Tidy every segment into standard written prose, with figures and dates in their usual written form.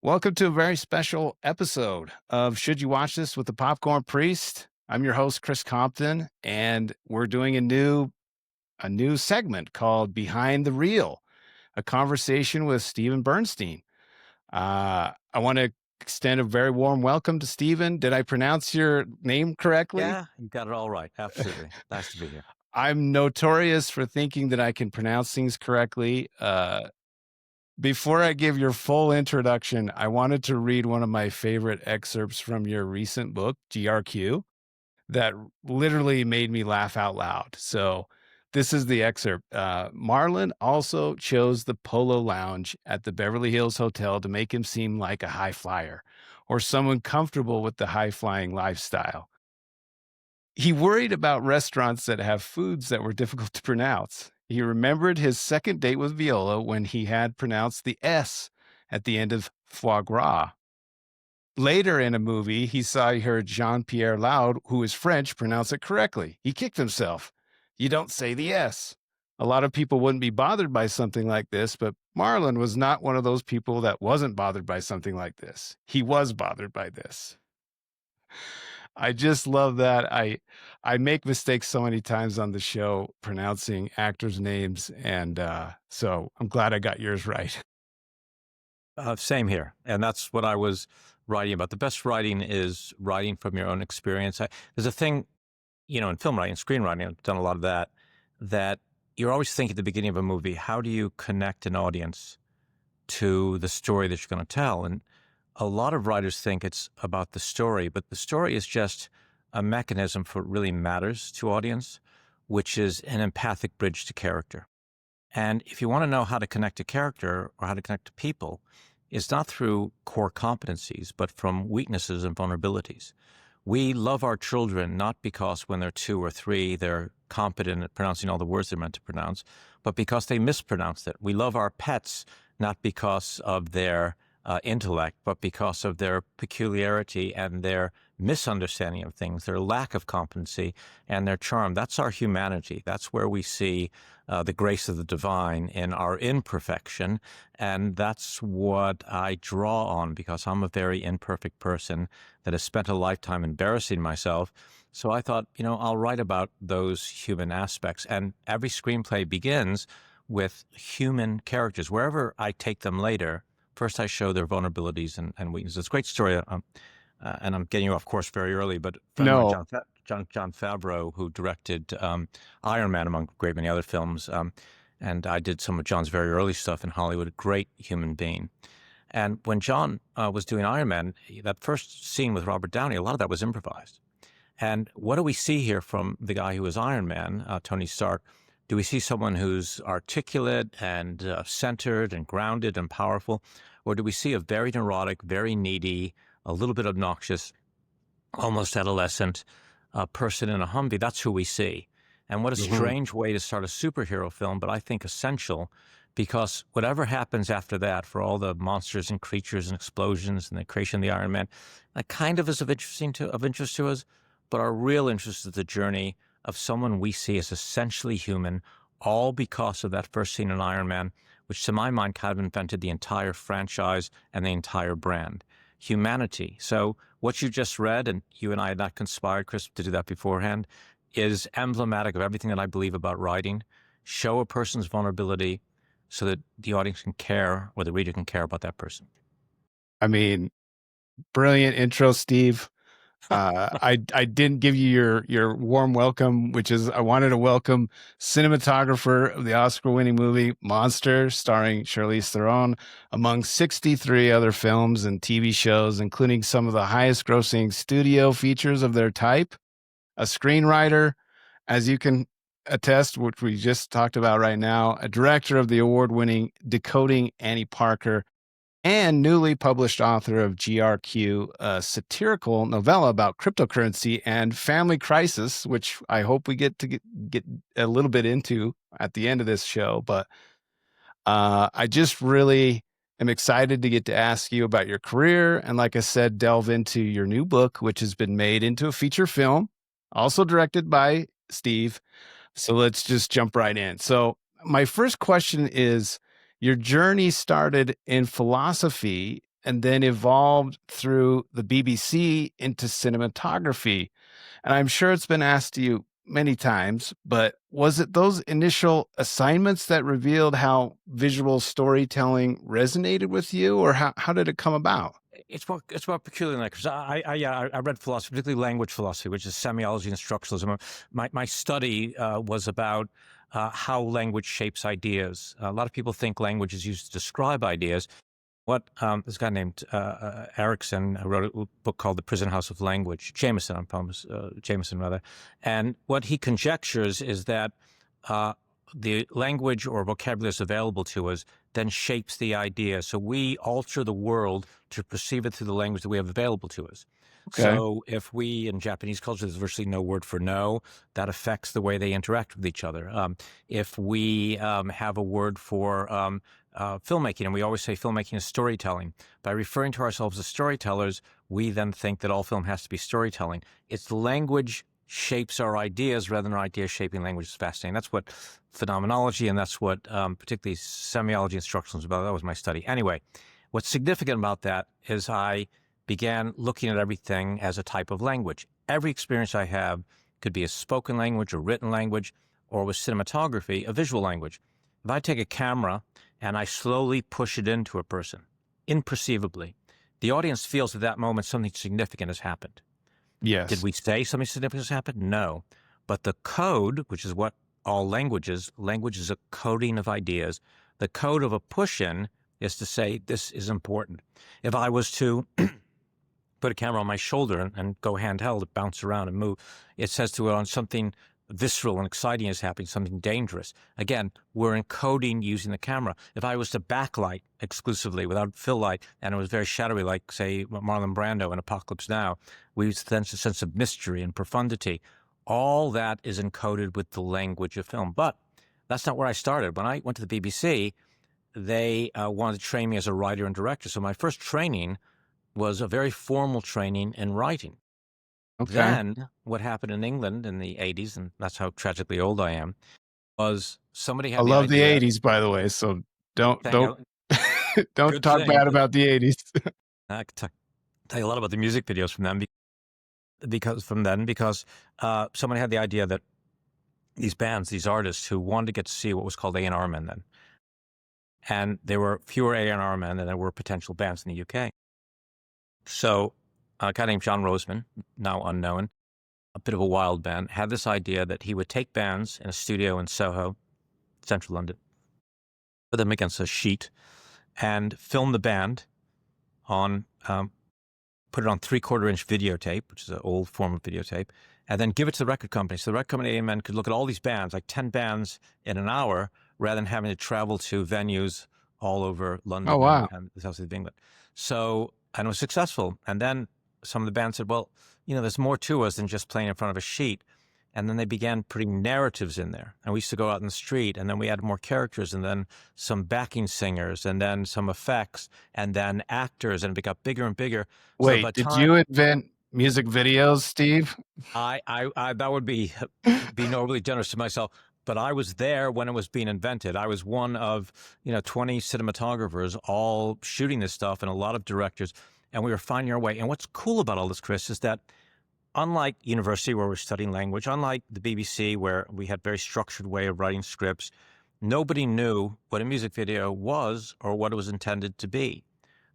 Welcome to a very special episode of Should You Watch This with the Popcorn Priest. I'm your host, Chris Compton, and we're doing a new segment called Behind the Reel, a conversation with Steven Bernstein. I want to extend a very warm welcome to Steven. Did I pronounce your name correctly? Yeah, you got it all right. Absolutely. Nice to be here. I'm notorious for thinking that I can pronounce things correctly. Before I give your full introduction, I wanted to read one of my favorite excerpts from your recent book, GRQ, that literally made me laugh out loud. So, this is the excerpt. Marlon also chose the Polo Lounge at the Beverly Hills Hotel to make him seem like a high flyer or someone comfortable with the high flying lifestyle. He worried about restaurants that have foods that were difficult to pronounce. He remembered his second date with Viola when he had pronounced the S at the end of foie gras. Later in a movie, he heard Jean Pierre Loud, who is French, pronounce it correctly. He kicked himself. You don't say the S. A lot of people wouldn't be bothered by something like this, but Marlon was not one of those people that wasn't bothered by something like this. He was bothered by this. I just love that. I make mistakes so many times on the show pronouncing actors' names, and so I'm glad I got yours right. Same here. And that's what I was writing about. The best writing is writing from your own experience. There's a thing, in film writing, screenwriting, I've done a lot of that, that you're always thinking at the beginning of a movie, how do you connect an audience to the story that you're going to tell? And a lot of writers think it's about the story, but the story is just a mechanism for what really matters to audience, which is an empathic bridge to character. And if you want to know how to connect to character or how to connect to people, it's not through core competencies, but from weaknesses and vulnerabilities. We love our children not because when they're 2 or 3, they're competent at pronouncing all the words they're meant to pronounce, but because they mispronounce it. We love our pets not because of their intellect, but because of their peculiarity and their misunderstanding of things, their lack of competency and their charm. That's our humanity. That's where we see the grace of the divine in our imperfection. And that's what I draw on because I'm a very imperfect person that has spent a lifetime embarrassing myself. So I thought, I'll write about those human aspects. And every screenplay begins with human characters. Wherever I take them later, first I show their vulnerabilities and weaknesses. It's a great story. And I'm getting you off course very early, but a friend of mine, No, John Favreau, who directed Iron Man, among a great many other films, and I did some of John's very early stuff in Hollywood, a great human being. And when John was doing Iron Man, that first scene with Robert Downey, a lot of that was improvised. And what do we see here from the guy who was Iron Man, Tony Stark? Do we see someone who's articulate and centered and grounded and powerful? Or do we see a very neurotic, very needy, a little bit obnoxious, almost adolescent person in a Humvee? That's who we see. And what a mhm. strange way to start a superhero film, but I think essential because whatever happens after that, for all the monsters and creatures and explosions and the creation of the Iron Man, that kind of is of interest to us. But our real interest is the journey of someone we see as essentially human, all because of that first scene in Iron Man, which to my mind kind of invented the entire franchise and the entire brand. Humanity. So what you just read, and you and I had not conspired, Chris, to do that beforehand, is emblematic of everything that I believe about writing. Show a person's vulnerability so that the audience can care or the reader can care about that person. I mean, brilliant intro, Steve. I didn't give you your warm welcome, which is I wanted to welcome cinematographer of the Oscar-winning movie Monster, starring Charlize Theron, among 63 other films and TV shows, including some of the highest-grossing studio features of their type. A screenwriter, as you can attest, which we just talked about right now, a director of the award-winning Decoding Annie Parker, and newly published author of GRQ, a satirical novella about cryptocurrency and family crisis, which I hope we get a little bit into at the end of this show. But I just really am excited to get to ask you about your career. And like I said, delve into your new book, which has been made into a feature film, also directed by Steve. So let's just jump right in. So, my first question is your journey started in philosophy and then evolved through the BBC into cinematography. And I'm sure it's been asked to you many times, but was it those initial assignments that revealed how visual storytelling resonated with you, or how did it come about? It's more peculiar than that, because I read philosophy, particularly language philosophy, which is semiology and structuralism. My study was about how language shapes ideas. A lot of people think language is used to describe ideas. What this guy named Erickson wrote a book called The Prison House of Language. Jameson rather, and what he conjectures is that uh, the language or vocabulary that's available to us then shapes the idea. So we alter the world to perceive it through the language that we have available to us. Okay. So if we, in Japanese culture, there's virtually no word for no, that affects the way they interact with each other. If we have a word for filmmaking, and we always say filmmaking is storytelling, by referring to ourselves as storytellers, we then think that all film has to be storytelling. It's the language shapes our ideas rather than our ideas shaping language. Is fascinating. That's what phenomenology, and that's what particularly semiology and structuralism is about. That was my study. Anyway, what's significant about that is I began looking at everything as a type of language. Every experience I have could be a spoken language, a written language, or with cinematography, a visual language. If I take a camera and I slowly push it into a person, imperceivably, the audience feels at that moment something significant has happened. Did Yes. we say something significant has happened? No. But the code, which is what all language is a coding of ideas. The code of a push-in is to say, this is important. If I was to put a camera on my shoulder and go handheld, bounce around and move, it says to it on something visceral and exciting is happening, something dangerous. Again, we're encoding using the camera. If I was to backlight exclusively without fill light, and it was very shadowy, like, say, Marlon Brando in Apocalypse Now, we sense a sense of mystery and profundity. All that is encoded with the language of film. But that's not where I started. When I went to the BBC, they wanted to train me as a writer and director. So my first training was a very formal training in writing. Okay. Then what happened in England in the 80s, and that's how tragically old I am, was somebody I had the love the idea. '80s, by the way, so don't Thing, don't good talk thing. bad about the '80s. I could tell you a lot about the music videos from them because somebody had the idea that these bands, these artists who wanted to get to see what was called A&R men then, and there were fewer A&R men than there were potential bands in the UK. So a guy named John Roseman, now unknown, a bit of a wild man, had this idea that he would take bands in a studio in Soho, central London, put them against a sheet and film the band on, put it on 3/4-inch videotape, which is an old form of videotape, and then give it to the record company. So the record company A&M could look at all these bands, like 10 bands in an hour, rather than having to travel to venues all over Oh, London wow. and the south of England. So, and it was successful. And then some of the bands said, well, there's more to us than just playing in front of a sheet. And then they began putting narratives in there. And we used to go out in the street, and then we added more characters, and then some backing singers, and then some effects, and then actors, and it got bigger and bigger. So by Wait, the did time you invent music videos, Steve? I that would be being overly generous to myself, but I was there when it was being invented. I was one of 20 cinematographers all shooting this stuff, and a lot of directors, and we were finding our way. And what's cool about all this, Chris, is that unlike university where we're studying language, unlike the BBC where we had very structured way of writing scripts, nobody knew what a music video was or what it was intended to be.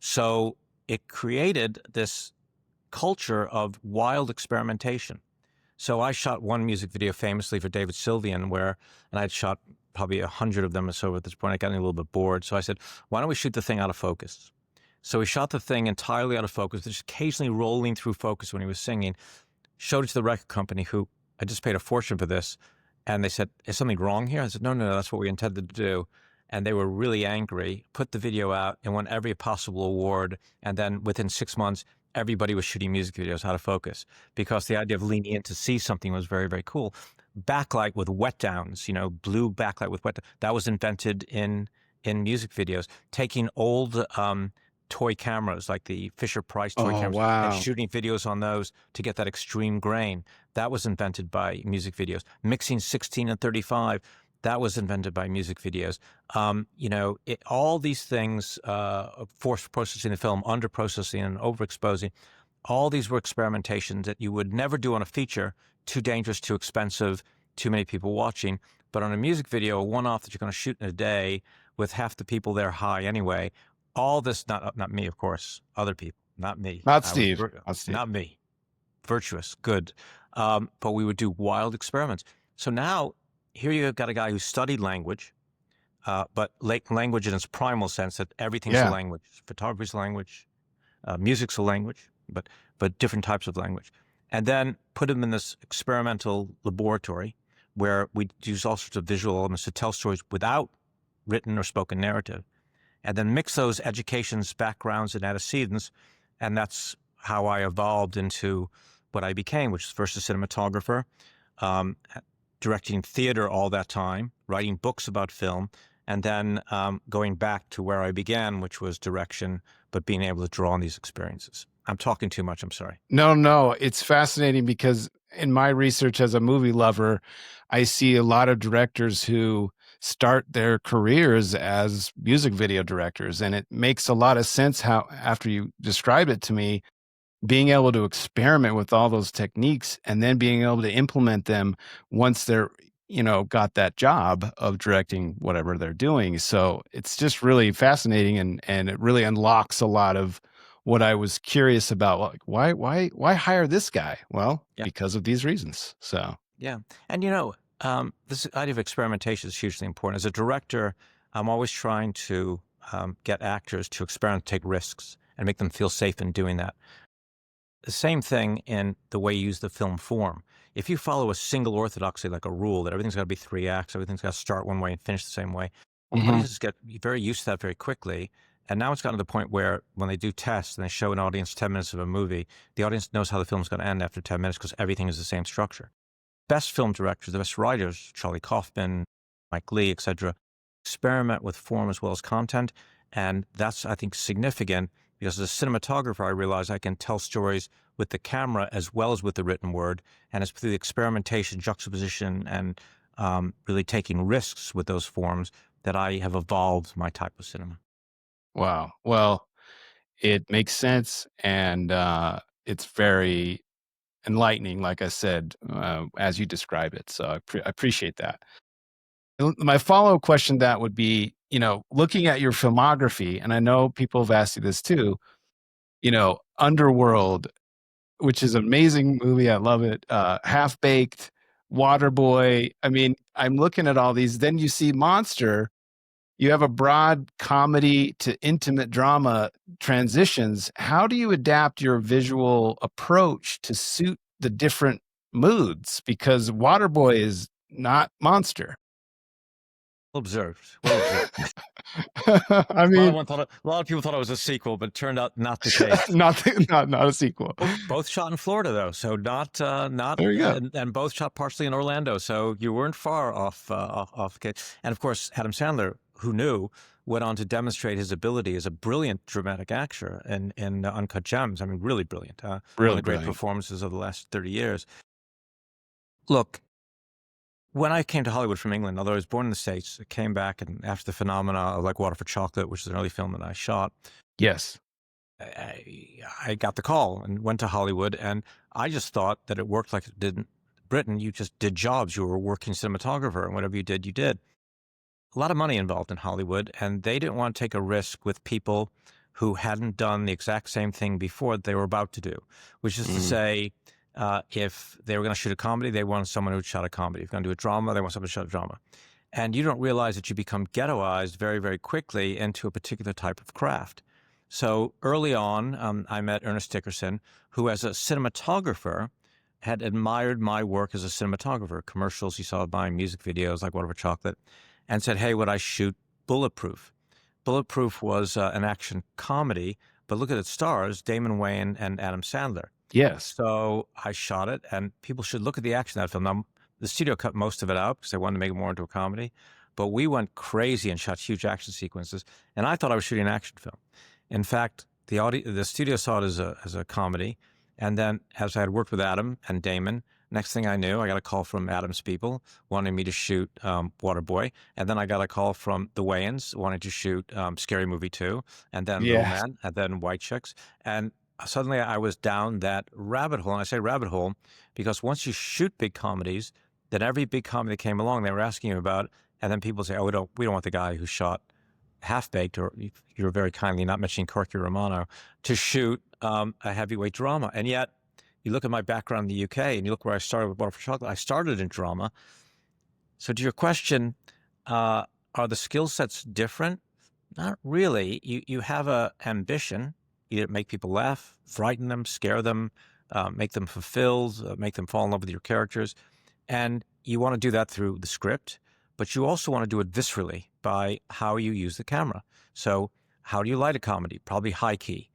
So it created this culture of wild experimentation. So I shot one music video famously for David Sylvian and I'd shot probably 100 of them or so at this point. I got a little bit bored. So I said, why don't we shoot the thing out of focus? So we shot the thing entirely out of focus, just occasionally rolling through focus when he was singing, showed it to the record company, who I just paid a fortune for this. And they said, is something wrong here? I said, no, that's what we intended to do. And they were really angry, put the video out and won every possible award. And then within 6 months, everybody was shooting music videos out of focus because the idea of leaning in to see something was very, very cool. Backlight with wet downs, blue backlight with wet, that was invented in music videos. Taking old toy cameras like the Fisher-Price toy Oh, cameras and wow. shooting videos on those to get that extreme grain, that was invented by music videos. Mixing 16 and 35, That was invented by music videos. All these things, force processing the film, under processing and overexposing, all these were experimentations that you would never do on a feature, too dangerous, too expensive, too many people watching. But on a music video, a one-off that you're going to shoot in a day with half the people there high anyway, all this, not me, of course, other people, not me. Not Steve. Not Steve. Not me. Virtuous, good. But we would do wild experiments. So now here you've got a guy who studied language, but language in its primal sense, that everything's a Yeah. language. Photography's a language, music's a language, but different types of language. And then put him in this experimental laboratory where we use all sorts of visual elements to tell stories without written or spoken narrative, and then mix those educations, backgrounds, and antecedents. And that's how I evolved into what I became, which is first a cinematographer, um, directing theater all that time, writing books about film, and then going back to where I began, which was direction, but being able to draw on these experiences. I'm talking too much. I'm sorry. No, it's fascinating because in my research as a movie lover, I see a lot of directors who start their careers as music video directors. And it makes a lot of sense how, after you describe it to me, being able to experiment with all those techniques and then being able to implement them once they're, got that job of directing whatever they're doing. So it's just really fascinating, and it really unlocks a lot of what I was curious about. Like, why hire this guy? Well, Yeah. because of these reasons. So Yeah. And this idea of experimentation is hugely important. As a director, I'm always trying to get actors to experiment, take risks, and make them feel safe in doing that. The same thing in the way you use the film form. If you follow a single orthodoxy, like a rule that everything's got to be 3 acts, everything's got to start one way and finish the same way, audiences get very used to that very quickly. And now it's gotten to the point where when they do tests and they show an audience 10 minutes of a movie, the audience knows how the film's going to end after 10 minutes because everything is the same structure. Best film directors, the best writers, Charlie Kaufman, Mike Leigh, etc., experiment with form as well as content. And that's, I think, significant because as a cinematographer, I realize I can tell stories with the camera as well as with the written word. And it's through the experimentation, juxtaposition, and really taking risks with those forms that I have evolved my type of cinema. wow. Well, it makes sense, and it's very enlightening, like I said, as you describe it. So I appreciate that. My follow-up question to that would be, looking at your filmography, and I know people have asked you this too, Underworld, which is an amazing movie. I love it. Half Baked, Waterboy. I mean, I'm looking at all these. Then you see Monster. You have a broad comedy to intimate drama transitions. How do you adapt your visual approach to suit the different moods? Because Waterboy is not Monster. Well observed. Well observed. I mean, A lot of people thought it was a sequel, but it turned out not the case. not a sequel. Both shot in Florida, though, so not There you go. and both shot partially in Orlando, so you weren't far off. And of course, Adam Sandler, who knew, went on to demonstrate his ability as a brilliant dramatic actor in Uncut Gems. I mean, really brilliant. One of Really the great brilliant. performances of the last 30 years. Look, when I came to Hollywood from England, although I was born in the States, I came back, and after the phenomena of Like Water for Chocolate, which is an early film that I shot, Yes. I got the call and went to Hollywood, and I just thought that it worked like it did in Britain. You just did jobs. You were a working cinematographer, and whatever you did, you did. A lot of money involved in Hollywood, and they didn't want to take a risk with people who hadn't done the exact same thing before that they were about to do, which is to say, if they were going to shoot a comedy, they wanted someone who shot a comedy. If they're going to do a drama, they want someone to shoot a drama. And you don't realize that you become ghettoized very, very quickly into a particular type of craft. So early on, I met Ernest Dickerson, who as a cinematographer had admired my work as a cinematographer, commercials he saw buying, music videos like Water for Chocolate, and said, hey, would I shoot Bulletproof? Bulletproof was an action comedy, but look at its stars, Damon Wayans and Adam Sandler. Yes. So I shot it, and people should look at the action of that film. Now, the studio cut most of it out because they wanted to make it more into a comedy, but we went crazy and shot huge action sequences, and I thought I was shooting an action film. In fact, the studio saw it as a comedy, and then as I had worked with Adam and Damon, Next thing I knew, I got a call from Adam's people wanting me to shoot Waterboy, and then I got a call from the Wayans wanting to shoot Scary Movie 2, and then Little Yeah. Man, and then White Chicks, and suddenly I was down that rabbit hole. And I say rabbit hole because once you shoot big comedies, then every big comedy that came along, they were asking you about, and then people say, "Oh, we don't want the guy who shot Half Baked," or you're very kindly not mentioning Corky Romano, to shoot a heavyweight drama. And yet, you look at my background in the UK and you look where I started with Butter for Chocolate, I started in drama. So, to your question, are the skill sets different? Not really. You have a ambition, either make people laugh, frighten them, scare them, make them fulfilled, make them fall in love with your characters. And you want to do that through the script, but you also want to do it viscerally by how you use the camera. So, how do you light a comedy? Probably high key.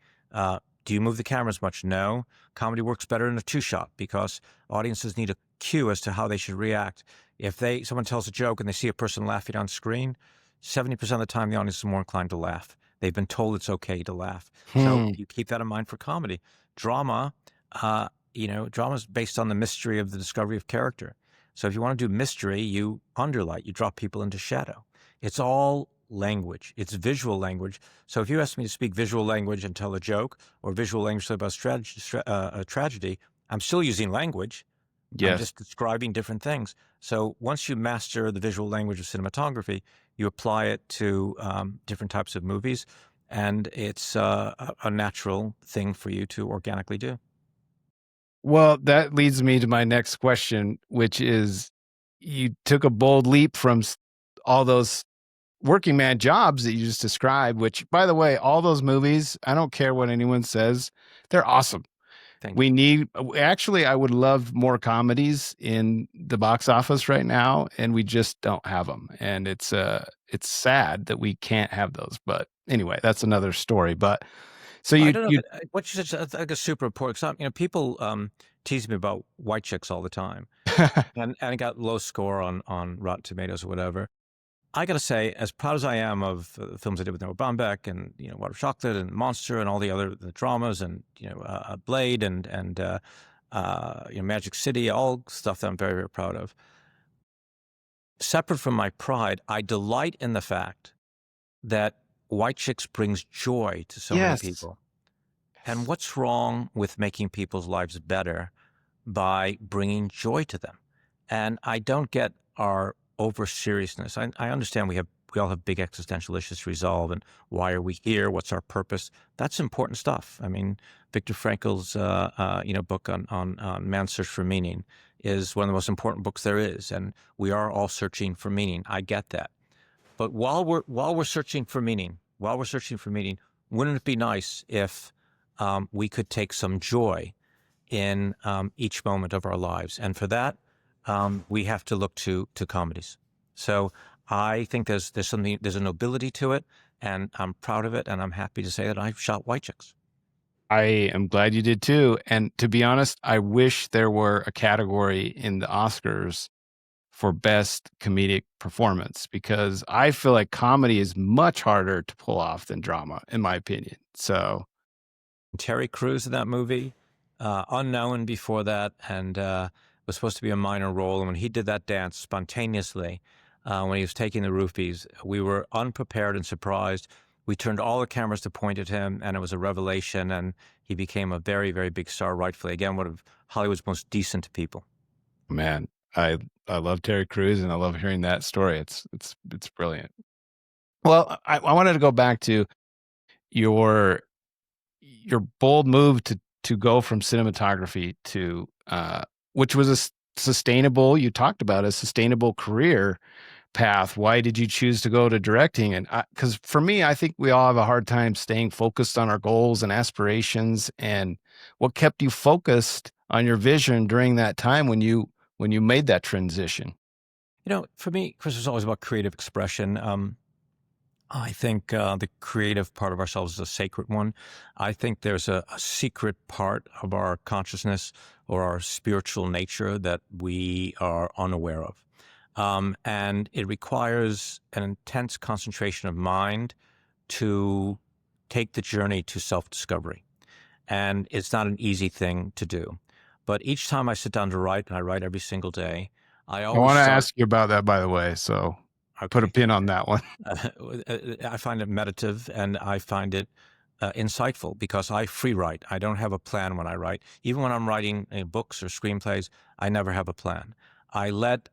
Do you move the camera as much? No. Comedy works better in a two shot because audiences need a cue as to how they should react. If someone tells a joke and they see a person laughing on screen, 70% of the time the audience is more inclined to laugh. They've been told it's okay to laugh. So Hmm. you keep that in mind for comedy. Drama, drama is based on the mystery of the discovery of character. So if you want to do mystery, you underlight, you drop people into shadow. It's all language. It's visual language. So if you ask me to speak visual language and tell a joke, or visual language about a tragedy, I'm still using language. I'm Yes. just describing different things. So once you master the visual language of cinematography, you apply it to different types of movies, and it's a natural thing for you to organically do. Well, that leads me to my next question, which is you took a bold leap from all those working man jobs that you just described, which, by the way, all those movies, I don't care what anyone says, they're awesome. Thank We you. need, actually, I would love more comedies in the box office right now, and we just don't have them. And it's sad that we can't have those. But anyway, that's another story. But so I you, don't know. you, What you said, I think, is super important. 'Cause people tease me about White Chicks all the time, and it got low score on Rotten Tomatoes or whatever. I got to say, as proud as I am of the films I did with Noah Baumbach and Water Chocolate and Monster and all the dramas and Blade and Magic City, all stuff that I'm very very proud of. Separate from my pride, I delight in the fact that White Chicks brings joy to so many yes. people. And what's wrong with making people's lives better by bringing joy to them? And I don't get our over seriousness. I understand we all have big existential issues to resolve, and why are we here? What's our purpose? That's important stuff. I mean, Viktor Frankl's book on man's search for meaning is one of the most important books there is, and we are all searching for meaning. I get that. But while we're searching for meaning, wouldn't it be nice if we could take some joy in each moment of our lives? And for that, we have to look to comedies. So I think there's a nobility to it, and I'm proud of it, and I'm happy to say that I shot White Chicks. I am glad you did too. And to be honest, I wish there were a category in the Oscars for best comedic performance because I feel like comedy is much harder to pull off than drama, in my opinion. So, Terry Crews in that movie, unknown before that, and was supposed to be a minor role. And when he did that dance spontaneously, when he was taking the roofies, we were unprepared and surprised. We turned all the cameras to point at him, and it was a revelation. And he became a very, very big star, rightfully. Again, one of Hollywood's most decent people. man, I love Terry Crews and I love hearing that story. It's brilliant. Well, I wanted to go back to your your bold move to go from cinematography to which was a sustainable, you talked about a sustainable career path. Why did you choose to go to directing? And because for me, I think we all have a hard time staying focused on our goals and aspirations. And what kept you focused on your vision during that time when you made that transition? For me, Chris, it's always about creative expression. I think the creative part of ourselves is a sacred one. I think there's a secret part of our consciousness or our spiritual nature that we are unaware of. And it requires an intense concentration of mind to take the journey to self discovery. And it's not an easy thing to do. But each time I sit down to write, and I write every single day, I I always want to start. ask you about that, by the way. So put a Okay. pin on that one. I find it meditative and I find it insightful because I free write. I don't have a plan when I write. Even when I'm writing books or screenplays, I never have a plan. I let,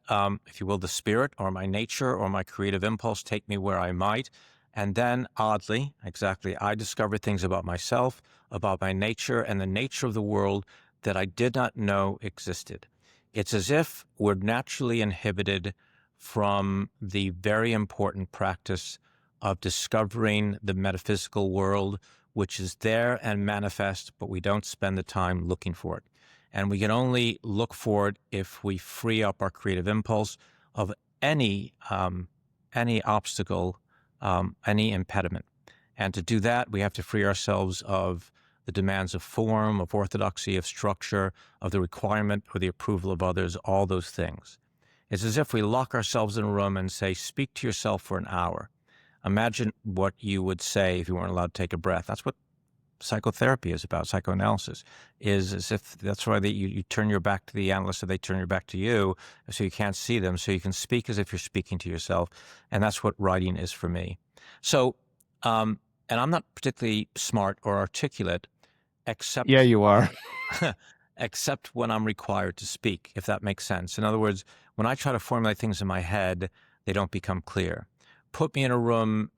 if you will, the spirit or my nature or my creative impulse take me where I might. And then, oddly, exactly, I discover things about myself, about my nature, and the nature of the world that I did not know existed. It's as if we're naturally inhibited from the very important practice of discovering the metaphysical world, which is there and manifest, but we don't spend the time looking for it. And we can only look for it if we free up our creative impulse of any any obstacle, any impediment. And to do that, we have to free ourselves of the demands of form, of orthodoxy, of structure, of the requirement or the approval of others, all those things. It's as if we lock ourselves in a room and say, speak to yourself for an hour. Imagine what you would say if you weren't allowed to take a breath. That's what psychotherapy is about, psychoanalysis, is as if that's why you turn your back to the analyst or they turn your back to you so you can't see them, so you can speak as if you're speaking to yourself. And that's what writing is for me. So, and I'm not particularly smart or articulate, Yeah, except you are. except when I'm required to speak, if that makes sense. In other words, when I try to formulate things in my head, they don't become clear. Put me in a room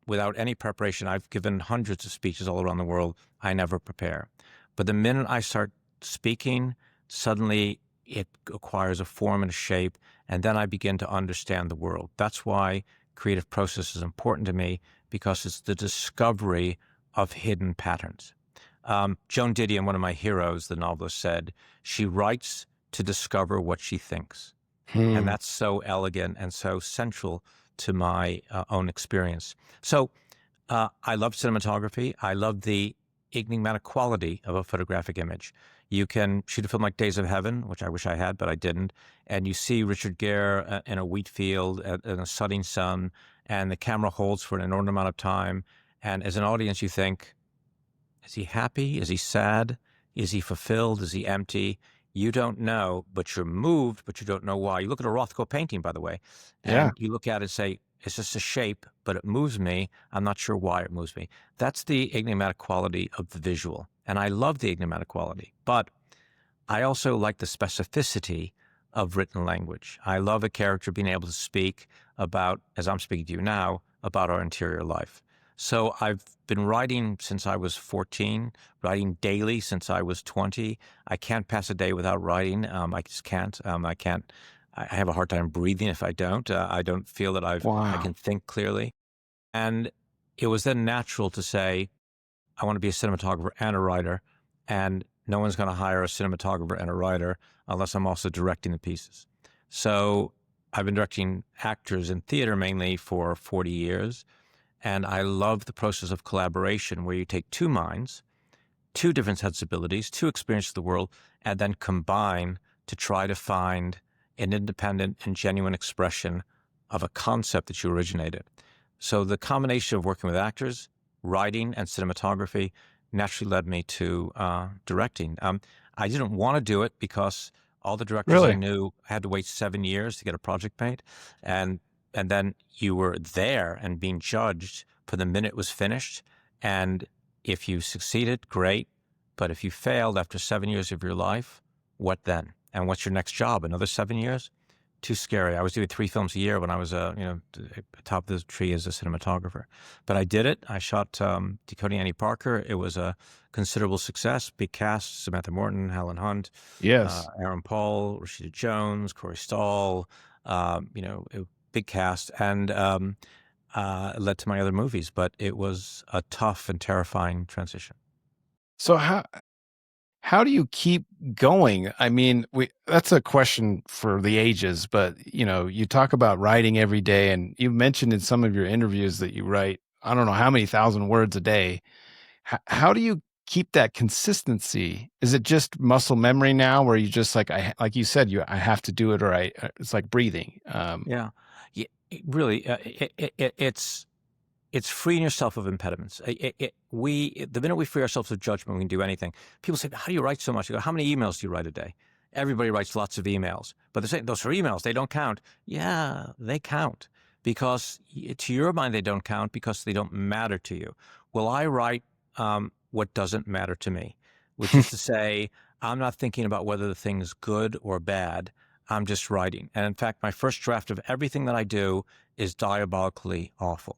without any preparation. I've given hundreds of speeches all around the world. I never prepare. But the minute I start speaking, suddenly it acquires a form and a shape, and then I begin to understand the world. That's why creative process is important to me, because it's the discovery of hidden patterns. Joan Didion, one of my heroes, the novelist, said, she writes to discover what she thinks. And Hmm. that's so elegant and so central to my own experience. So I love cinematography. I love the enigmatic quality of a photographic image. You can shoot a film like Days of Heaven, which I wish I had, but I didn't. And you see Richard Gere in a wheat field in a setting sun, and the camera holds for an inordinate amount of time. And as an audience, you think, is he happy? Is he sad? Is he fulfilled? Is he empty? You don't know, but you're moved, but you don't know why. You look at a Rothko painting, by the way, Yeah. and you look at it and say, it's just a shape, but it moves me. I'm not sure why it moves me. That's the enigmatic quality of the visual. And I love the enigmatic quality, but I also like the specificity of written language. I love a character being able to speak about, as I'm speaking to you now, about our interior life. So I've been writing since I was 14, writing daily since I was 20. I can't pass a day without writing. I just can't. I can't. I have a hard time breathing if I don't. I don't feel that I Wow. can think clearly. And it was then natural to say, I want to be a cinematographer and a writer, and no one's going to hire a cinematographer and a writer unless I'm also directing the pieces. So I've been directing actors in theater mainly for 40 years, and I love the process of collaboration where you take two minds, two different sensibilities, two experiences of the world, and then combine to try to find an independent and genuine expression of a concept that you originated. So the combination of working with actors, writing, and cinematography naturally led me to directing. I didn't want to do it because all the directors I Really? knew had to wait 7 years to get a project made, and then you were there and being judged for the minute it was finished. And if you succeeded, great. But if you failed after 7 years of your life, what then? And what's your next job? Another 7 years? Too scary. I was doing 3 films a year when I was, top of the tree as a cinematographer. But I did it. I shot Decoding Annie Parker. It was a considerable success. Big cast: Samantha Morton, Helen Hunt, Yes. Aaron Paul, Rashida Jones, Corey Stoll. Big cast, and it led to my other movies. But it was a tough and terrifying transition. So how do you keep going? I mean, that's a question for the ages, but you talk about writing every day, and you mentioned in some of your interviews that you write, I don't know how many thousand words a day. How do you keep that consistency? Is it just muscle memory now where you just like you said, I have to do it, or it's like breathing. Yeah, yeah, really, it's it's freeing yourself of impediments. The minute we free ourselves of judgment, we can do anything. People say, "How do you write so much?" I go, "How many emails do you write a day?" Everybody writes lots of emails, but they say those are emails. They don't count. Yeah, they count because to your mind they don't count because they don't matter to you. Well, I write what doesn't matter to me, which is to say, I'm not thinking about whether the thing is good or bad. I'm just writing. And in fact, my first draft of everything that I do is diabolically awful.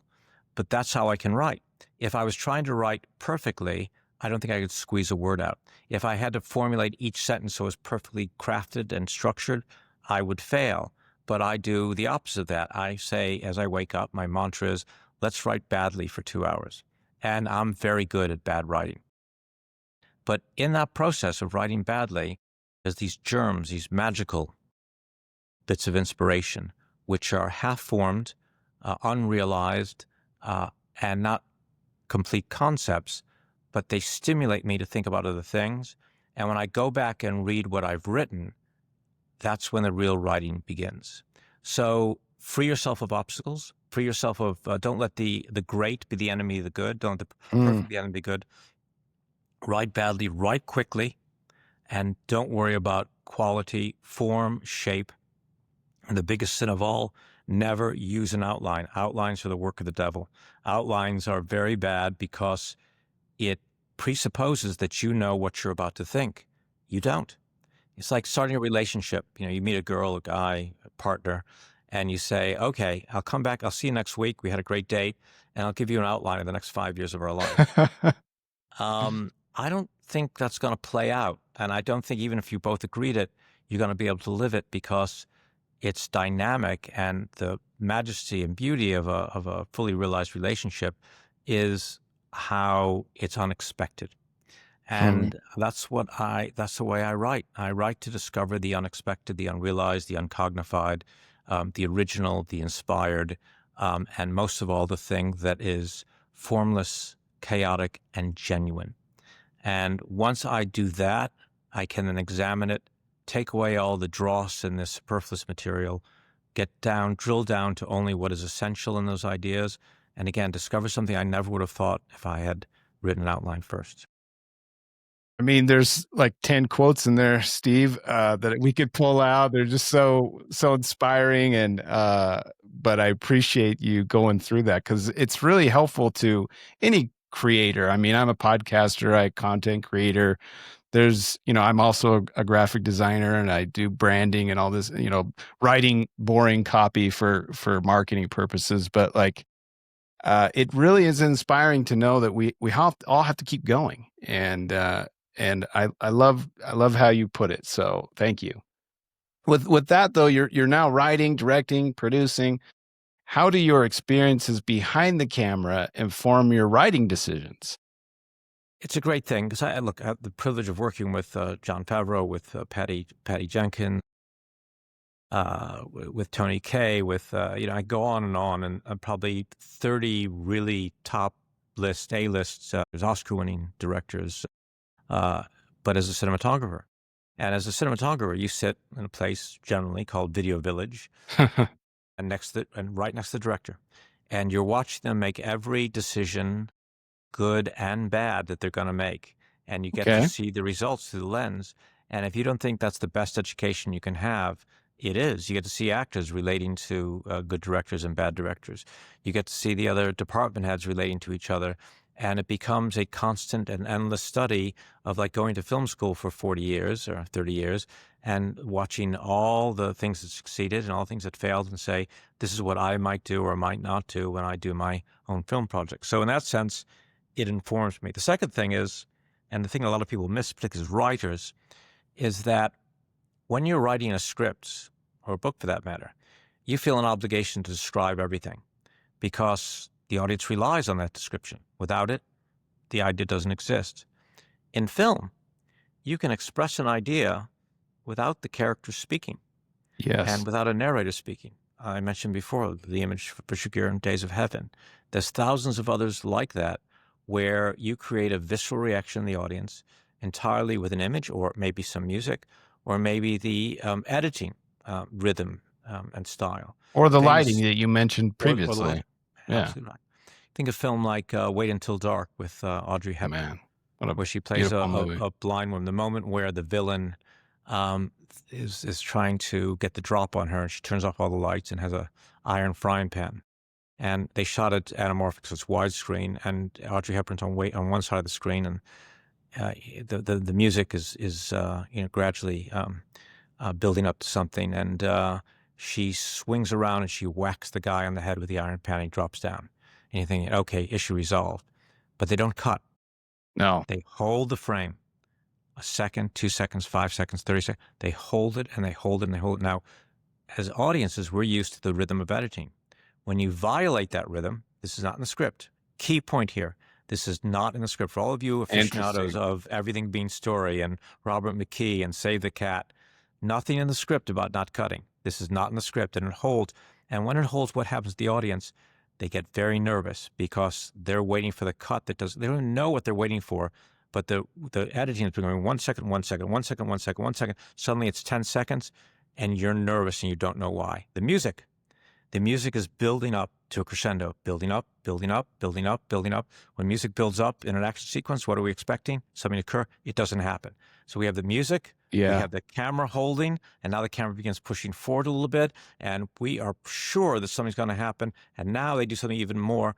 But that's how I can write. If I was trying to write perfectly, I don't think I could squeeze a word out. If I had to formulate each sentence so it was perfectly crafted and structured, I would fail. But I do the opposite of that. I say, as I wake up, my mantra is, let's write badly for 2 hours. And I'm very good at bad writing. But in that process of writing badly, there's these germs, these magical bits of inspiration, which are half-formed, unrealized, and not complete concepts, but they stimulate me to think about other things. And when I go back and read what I've written, that's when the real writing begins. So free yourself of obstacles, free yourself of, don't let the great be the enemy of the good, don't let the Mm. perfect be the enemy of the good. Write badly, write quickly, and don't worry about quality, form, shape. And the biggest sin of all, never use an outline. Outlines are the work of the devil. Outlines are very bad because it presupposes that you know what you're about to think. You don't. It's like starting a relationship. You meet a girl, a guy, a partner, and you say, okay, I'll come back. I'll see you next week. We had a great date, and I'll give you an outline of the next 5 years of our life. I don't think that's going to play out. And I don't think even if you both agreed it, you're going to be able to live it because it's dynamic, and the majesty and beauty of a fully realized relationship is how it's unexpected. Hmm. And that's the way I write. I write to discover the unexpected, the unrealized, the uncognified, the original, the inspired, and most of all, the thing that is formless, chaotic, and genuine. And once I do that, I can then examine it, take away all the dross and the superfluous material, drill down to only what is essential in those ideas, and again, discover something I never would have thought if I had written an outline first. I mean, there's like 10 quotes in there, Steve, that we could pull out. They're just so inspiring, and but I appreciate you going through that because it's really helpful to any creator. I mean, I'm a podcaster, I content creator. I'm also a graphic designer, and I do branding and all this, writing boring copy for marketing purposes. But like, it really is inspiring to know that all have to keep going, and I love how you put it. So thank you. With that though, you're now writing, directing, producing. How do your experiences behind the camera inform your writing decisions? It's a great thing because I have the privilege of working with Jon Favreau, with Patty Jenkins, with Tony Kaye, with I go on, and probably 30 really top A-list, there's Oscar-winning directors, but as a cinematographer. And as a cinematographer, you sit in a place generally called Video Village, and right next to the director, and you're watching them make every decision, good and bad, that they're going to make, and you get to Okay. see the results through the lens. And if you don't think that's the best education you can have, it is. You get to see actors relating to good directors and bad directors. You get to see the other department heads relating to each other, and it becomes a constant and endless study of like going to film school for 40 years or 30 years and watching all the things that succeeded and all the things that failed, and say, this is what I might do or might not do when I do my own film project. So in that sense, it informs me. The second thing is, and the thing a lot of people miss, particularly as writers, is that when you're writing a script, or a book for that matter, you feel an obligation to describe everything because the audience relies on that description. Without it, the idea doesn't exist. In film, you can express an idea without the character speaking and Yes. without a narrator speaking. I mentioned before the image for Bashir in Days of Heaven. There's thousands of others like that where you create a visceral reaction in the audience entirely with an image, or maybe some music, or maybe the editing rhythm and style. Or the lighting Things, that you mentioned or the previously. light. Yeah. Absolutely right. Think of film like Wait Until Dark with Audrey Hepburn, Man, what a where she plays beautiful movie. a blind woman. The moment where the villain um, is trying to get the drop on her, and she turns off all the lights and has a iron frying pan. And they shot it anamorphic, so it's widescreen, and Audrey Hepburn's on one side of the screen, and uh, the music is gradually building up to something, and she swings around and she whacks the guy on the head with the iron pan. And he drops down, and you think, okay, issue resolved. But they don't cut; No, they hold the frame a second, 2 seconds, 5 seconds, 30 seconds. They hold it and they hold it and they hold it. Now, as audiences, we're used to the rhythm of editing. When you violate that rhythm, this is not in the script. Key point here. This is not in the script. For all of you aficionados interesting. of everything being story and Robert McKee and Save the Cat, nothing in the script about not cutting. This is not in the script, and it holds. And when it holds, what happens to the audience? They get very nervous because they're waiting for the cut that does. They don't even know what they're waiting for, but the editing has been going 1 second, 1 second, 1 second, 1 second, 1 second. Suddenly it's 10 seconds, and you're nervous and you don't know why. The music is building up to a crescendo, building up, building up, building up, building up. When music builds up in an action sequence, what are we expecting? Something to occur. It doesn't happen. So we have the music, we Yeah. have the camera holding, and now the camera begins pushing forward a little bit, and we are sure that something's going to happen. And now they do something even more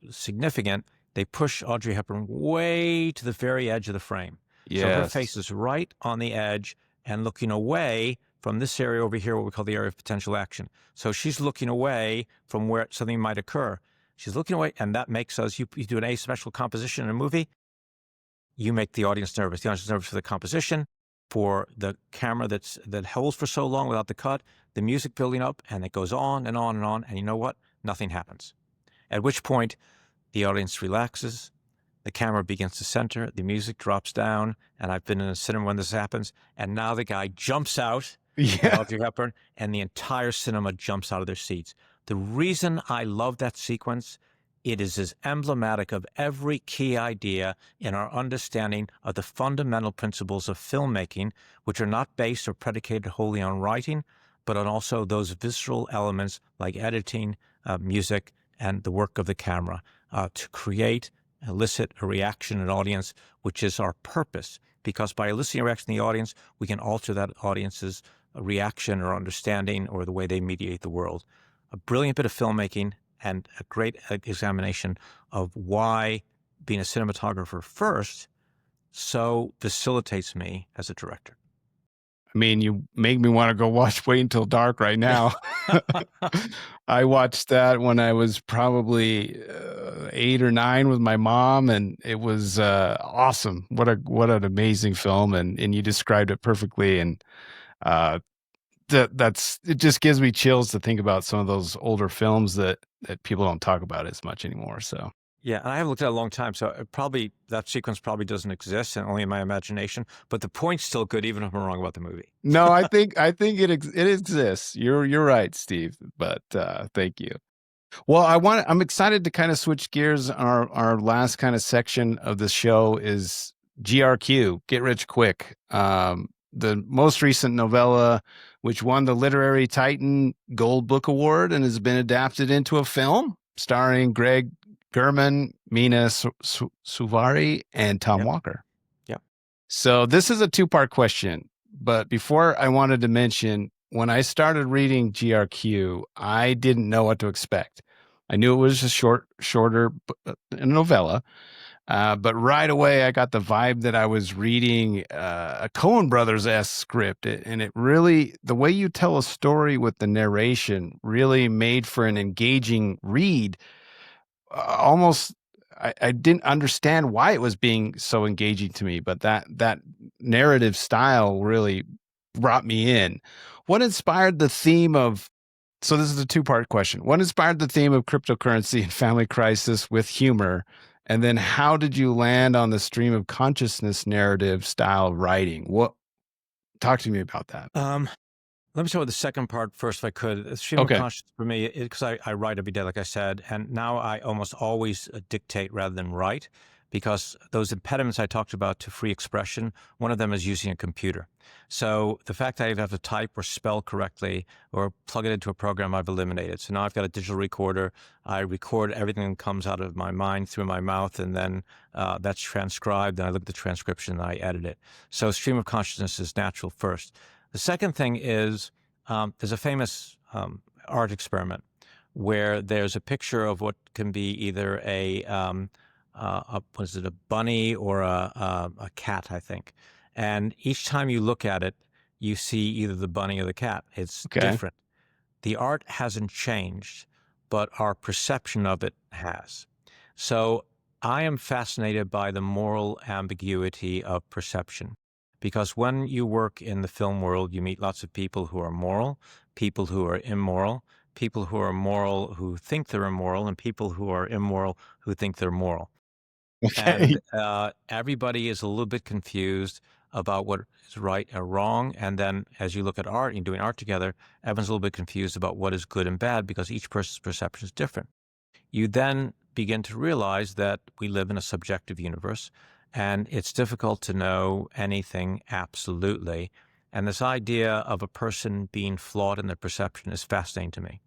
significant. They push Audrey Hepburn way to the very edge of the frame. So her face Yes. is right on the edge and looking away from this area over here, what we call the area of potential action. So she's looking away from where something might occur. She's looking away, and that makes us, you do an asymmetrical composition in a movie, you make the audience nervous. The audience is nervous for the composition, for the camera that holds for so long without the cut, the music building up, and it goes on and on and on, and you know what? Nothing happens. At which point, the audience relaxes, the camera begins to center, the music drops down, and I've been in a cinema when this happens, and now the guy jumps out at Yeah. Audrey Hepburn, and the entire cinema jumps out of their seats. The reason I love that sequence, it is as emblematic of every key idea in our understanding of the fundamental principles of filmmaking, which are not based or predicated wholly on writing, but on also those visceral elements like editing, music, and the work of the camera to create, elicit a reaction in an audience, which is our purpose. Because by eliciting a reaction in the audience, we can alter that audience's reaction or understanding or the way they mediate the world. A brilliant bit of filmmaking and a great examination of why being a cinematographer first so facilitates me as a director. I mean, you make me wanna go watch Wait Until Dark right now. I watched that when I was probably, 8 or 9 with my mom, and it was, awesome. What an amazing film, and you described it perfectly, and, uh, that's it just gives me chills to think about some of those older films that people don't talk about as much anymore, so Yeah, and I haven't looked at it in a long time, so probably that sequence probably doesn't exist and only in my imagination. But the point's still good, even if I'm wrong about the movie. no, I think it exists. You're right, Steve, but, thank you. Well, I'm excited to kind of switch gears. Our last kind of section of the show is GRQ, Get Rich Quick. The most recent novella, which won the Literary Titan Gold Book Award and has been adapted into a film starring Greg German, Mina Suvari, and Tom Yep. Walker. Yep. So this is a two-part question, but before I wanted to mention when I started reading GRQ, I didn't know what to expect. I knew it was a shorter novella, but right away I got the vibe that I was reading a Coen Brothers esque script, and it really the way you tell a story with the narration really made for an engaging read almost I didn't understand why it was being so engaging to me, but that narrative style really brought me in. What inspired the theme of so this is a two-part question. What inspired the theme of cryptocurrency and family crisis with humor? And then how did you land on the stream of consciousness narrative style writing? What talk to me about that. Let me start with the second part first, if I could. Stream of Okay. consciousness for me, because I write every day, like I said, and now I almost always dictate rather than write. because those impediments I talked about to free expression, one of them is using a computer. So the fact that I have to type or spell correctly or plug it into a program, I've eliminated. So now I've got a digital recorder. I record everything that comes out of my mind through my mouth, and then that's transcribed. And I look at the transcription and I edit it. So stream of consciousness is natural first. The second thing is there's a famous art experiment where there's a picture of what can be either what is it, a bunny or a cat, I think. And each time you look at it, you see either the bunny or the cat. It's Okay. different. The art hasn't changed, but our perception of it has. So I am fascinated by the moral ambiguity of perception, because when you work in the film world, you meet lots of people who are moral, people who are immoral, people who are moral who think they're immoral, and people who are immoral who think they're moral. Okay. And everybody is a little bit confused about what is right or wrong. And then as you look at art and doing art together, everyone's a little bit confused about what is good and bad because each person's perception is different. You then begin to realize that we live in a subjective universe and it's difficult to know anything absolutely. And this idea of a person being flawed in their perception is fascinating to me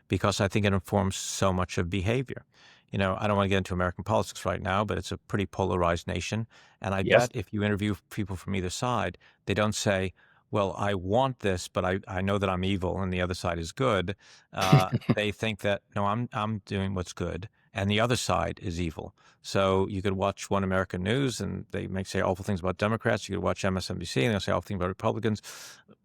because I think it informs so much of behavior. You know, I don't want to get into American politics right now, but it's a pretty polarized nation. And I Yes. bet if you interview people from either side, they don't say, well, I want this, but I know that I'm evil and the other side is good. They think that, no, I'm doing what's good and the other side is evil. So you could watch One American News and they may say awful things about Democrats. You could watch MSNBC and they'll say awful things about Republicans.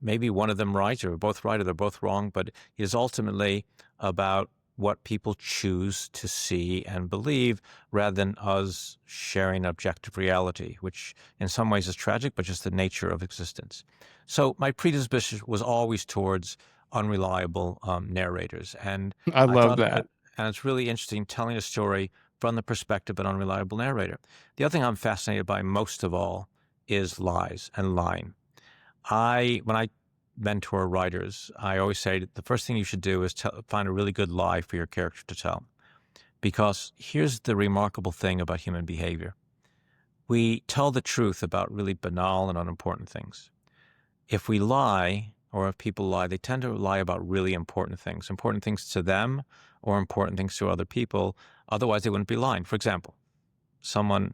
Maybe one of them right or both right or they're both wrong, but it is ultimately about what people choose to see and believe rather than us sharing objective reality, which in some ways is tragic, but just the nature of existence. So my predisposition was always towards unreliable narrators. And I I love thought, that. and it's really interesting telling a story from the perspective of an unreliable narrator. The other thing I'm fascinated by most of all is lies and lying. When I mentor writers, I always say that the first thing you should do is find a really good lie for your character to tell. Because here's the remarkable thing about human behavior. We tell the truth about really banal and unimportant things. If we lie, or if people lie, they tend to lie about really important things to them or important things to other people. Otherwise, they wouldn't be lying. For example, someone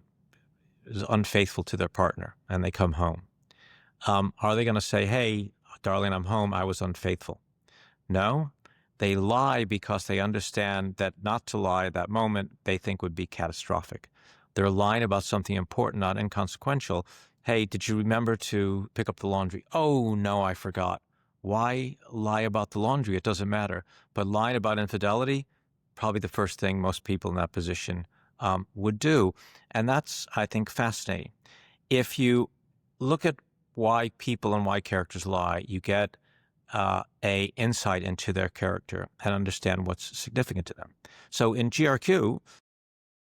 is unfaithful to their partner and they come home. Are they going to say, hey, darling, I'm home, I was unfaithful? No, they lie because they understand that not to lie at that moment they think would be catastrophic. They're lying about something important, not inconsequential. Hey, did you remember to pick up the laundry? Oh, no, I forgot. Why lie about the laundry? It doesn't matter. But lying about infidelity, probably the first thing most people in that position would do. And that's, I think, fascinating. If you look at why people and why characters lie, you get a insight into their character and understand what's significant to them. So in GRQ,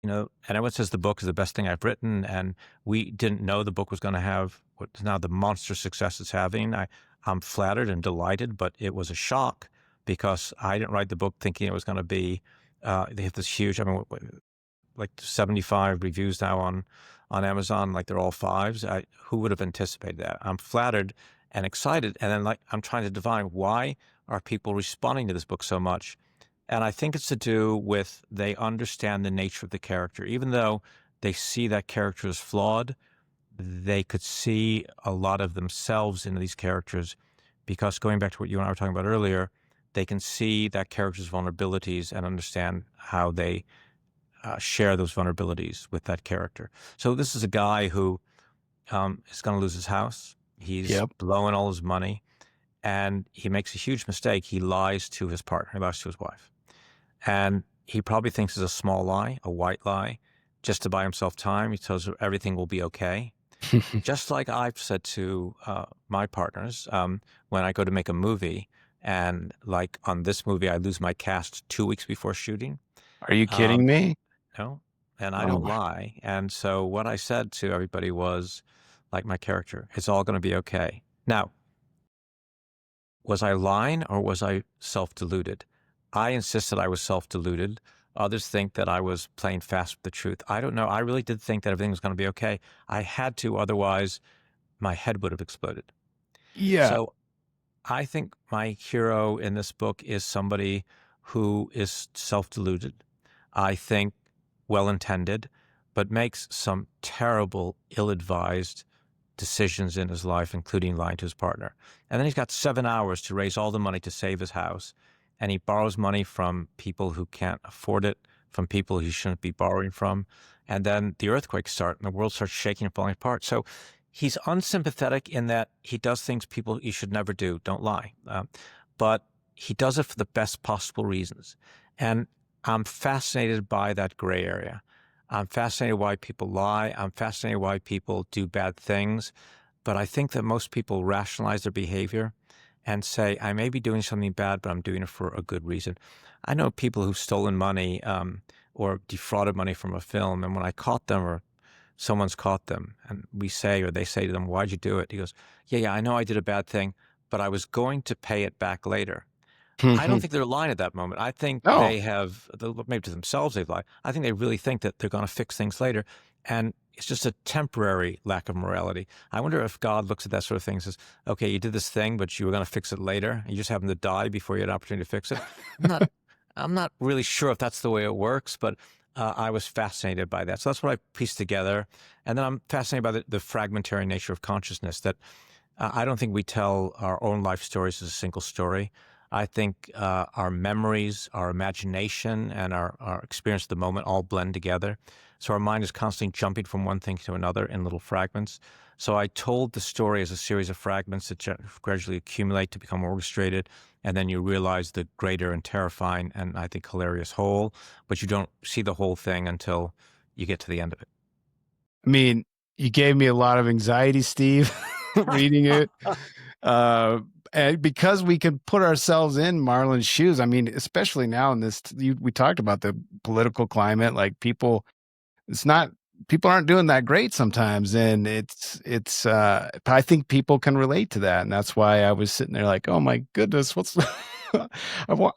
you know, and everyone says the book is the best thing I've written, and we didn't know the book was going to have what is now the monster success it's having. I'm flattered and delighted, but it was a shock because I didn't write the book thinking it was going to be they have this huge. I mean, like 75 reviews now on Amazon, like they're all fives. Who would have anticipated that? I'm flattered and excited, and then like I'm trying to divine why are people responding to this book so much. And I think it's to do with they understand the nature of the character. Even though they see that character as flawed, they could see a lot of themselves in these characters because going back to what you and I were talking about earlier, they can see that character's vulnerabilities and understand how they share those vulnerabilities with that character. So this is a guy who is going to lose his house. He's Yep. blowing all his money and he makes a huge mistake. He lies to his partner. He lies to his wife. And he probably thinks it's a small lie, a white lie, just to buy himself time. He tells her everything will be okay. Just like I've said to my partners when I go to make a movie and like on this movie, I lose my cast 2 weeks before shooting. Are you kidding Um, me? no, and I Oh don't my. lie. And so what I said to everybody was, like my character, it's all going to be okay. Now, was I lying or was I self-deluded? I insisted I was self-deluded. Others think that I was playing fast with the truth. I don't know. I really did think that everything was going to be okay. I had to, otherwise my head would have exploded. Yeah. So I think my hero in this book is somebody who is self-deluded. I think well-intended, but makes some terrible, ill-advised decisions in his life, including lying to his partner. And then he's got 7 hours to raise all the money to save his house. And he borrows money from people who can't afford it, from people he shouldn't be borrowing from. And then the earthquakes start and the world starts shaking and falling apart. So he's unsympathetic in that he does things people you should never do. Don't lie. But he does it for the best possible reasons. And I'm fascinated by that gray area. I'm fascinated why people lie. I'm fascinated why people do bad things. But I think that most people rationalize their behavior and say, I may be doing something bad, but I'm doing it for a good reason. I know people who've stolen money or defrauded money from a film. And when I caught them or someone's caught them and we say, or they say to them, why'd you do it? He goes, yeah, I know I did a bad thing, but I was going to pay it back later. I don't think they're lying at that moment. I think No. they have, maybe to themselves they've lied. I think they really think that they're going to fix things later. And it's just a temporary lack of morality. I wonder if God looks at that sort of thing and says, okay, you did this thing, but you were going to fix it later. You just happened to die before you had an opportunity to fix it. I'm not, I'm not really sure if that's the way it works, but I was fascinated by that. So that's what I pieced together. And then I'm fascinated by the fragmentary nature of consciousness that I don't think we tell our own life stories as a single story. I think our memories, our imagination, and our experience of the moment all blend together. So our mind is constantly jumping from one thing to another in little fragments. So I told the story as a series of fragments that gradually accumulate to become orchestrated. And then you realize the greater and terrifying and I think hilarious whole, but you don't see the whole thing until you get to the end of it. I mean, you gave me a lot of anxiety, Steve, reading it. Uh, and because we can put ourselves in Marlon's shoes. I mean, especially now in this, we talked about the political climate, like it's not, people aren't doing that great sometimes. And I think people can relate to that. And that's why I was sitting there like, oh my goodness,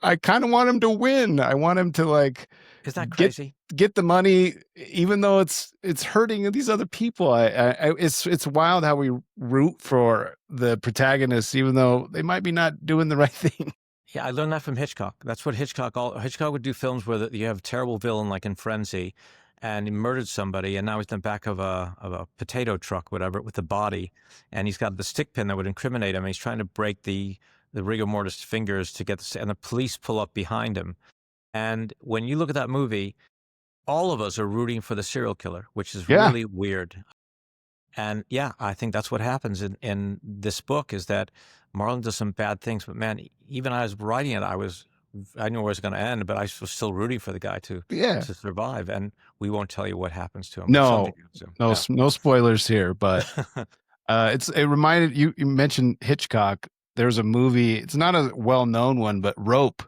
I kind of want him to win. I want him to like, Isn't that get crazy? get the money, even though it's hurting these other people. It's wild how we root for the protagonists, even though they might be not doing the right thing. Yeah, I learned that from Hitchcock. That's what Hitchcock would do films where you have a terrible villain like in Frenzy, and he murdered somebody, and now he's in the back of a potato truck, whatever, with the body, and he's got the stick pin that would incriminate him. And he's trying to break the rigor mortis fingers to get and the police pull up behind him. And when you look at that movie, all of us are rooting for the serial killer, which is Yeah, really weird. And yeah, I think that's what happens in this book is that Marlon does some bad things, but man, even I was writing it, I knew where it was going to end, but I was still rooting for the guy yeah. to survive. And we won't tell you what happens to him, but someday No, we soon. no, Yeah. no spoilers here, but it reminded you. You mentioned Hitchcock. There's a movie. It's not a well-known one, but Rope,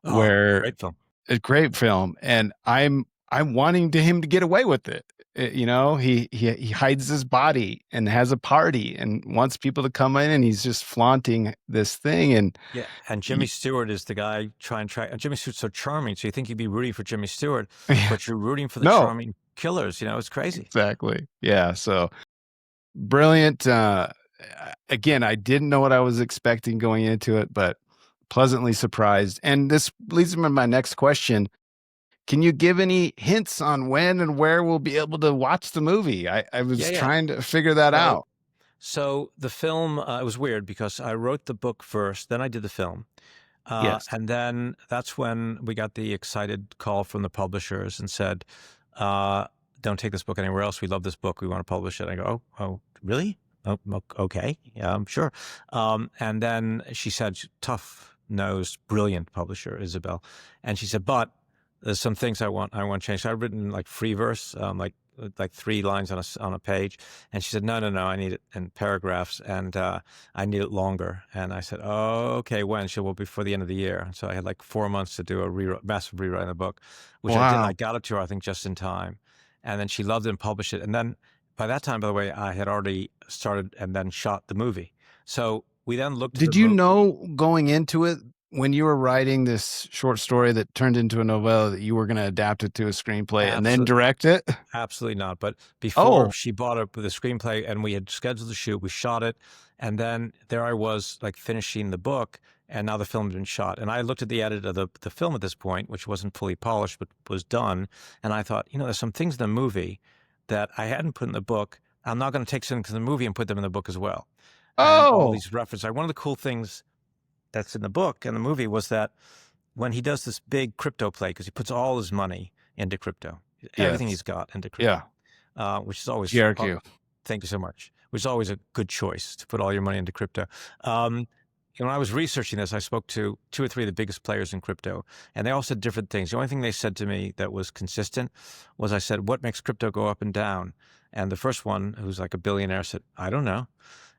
Oh, where great film. a great film, and I'm wanting him to get away with it. He hides his body and has a party and wants people to come in, and he's just flaunting this thing. And Yeah, and Jimmy y- Stewart is the guy trying to track. And Jimmy Stewart's so charming, so you think you'd be rooting for Jimmy Stewart, but you're rooting for the no, charming killers. You know, it's crazy. exactly, yeah. So brilliant. Again, I didn't know what I was expecting going into it, but pleasantly surprised. And this leads me to my next question. Can you give any hints on when and where we'll be able to watch the movie? I Yeah, was yeah. trying to figure that So, out. so the film it was weird because I wrote the book first, then I did the film. Yes. And then that's when we got the excited call from the publishers and said, uh, don't take this book anywhere else. We love this book. We want to publish it. I go, oh, really? Oh, okay. Yeah, I'm sure. And then she said, tough-nosed, brilliant publisher, Isabel. And she said, but there's some things I want changed. So I've written like free verse, like 3 lines on a page. And she said, no, I need it in paragraphs. And I need it longer. And I said, oh, okay, when? She said, well, before the end of the year. And so I had like 4 months to do a massive rewrite of the book, which I did. And I Wow. got it to her, I think, just in time. And then she loved it and published it. And then by that time, by the way, I had already started and then shot the movie. So we then looked at the Did you movie. know going into it when you were writing this short story that turned into a novella that you were going to adapt it to a screenplay and then Absolutely. direct it? Absolutely not. But before Oh, she bought up the screenplay and we had scheduled the shoot, we shot it. And then there I was like finishing the book and now the film had been shot. And I looked at the edit of the film at this point, which wasn't fully polished, but was done. And I thought, there's some things in the movie that I hadn't put in the book. I'm not going to take something from the movie and put them in the book as well. And all oh, these references. One of the cool things that's in the book and the movie was that when he does this big crypto play, because he puts all his money into crypto, everything yes. he's got into Yeah. crypto, which is always, GRQ. thank you so much, which is always a good choice to put all your money into crypto. Um, when I was researching this, I spoke to 2 or 3 of the biggest players in crypto, and they all said different things. The only thing they said to me that was consistent was I said, what makes crypto go up and down? And the first one, who's like a billionaire, said, I don't know.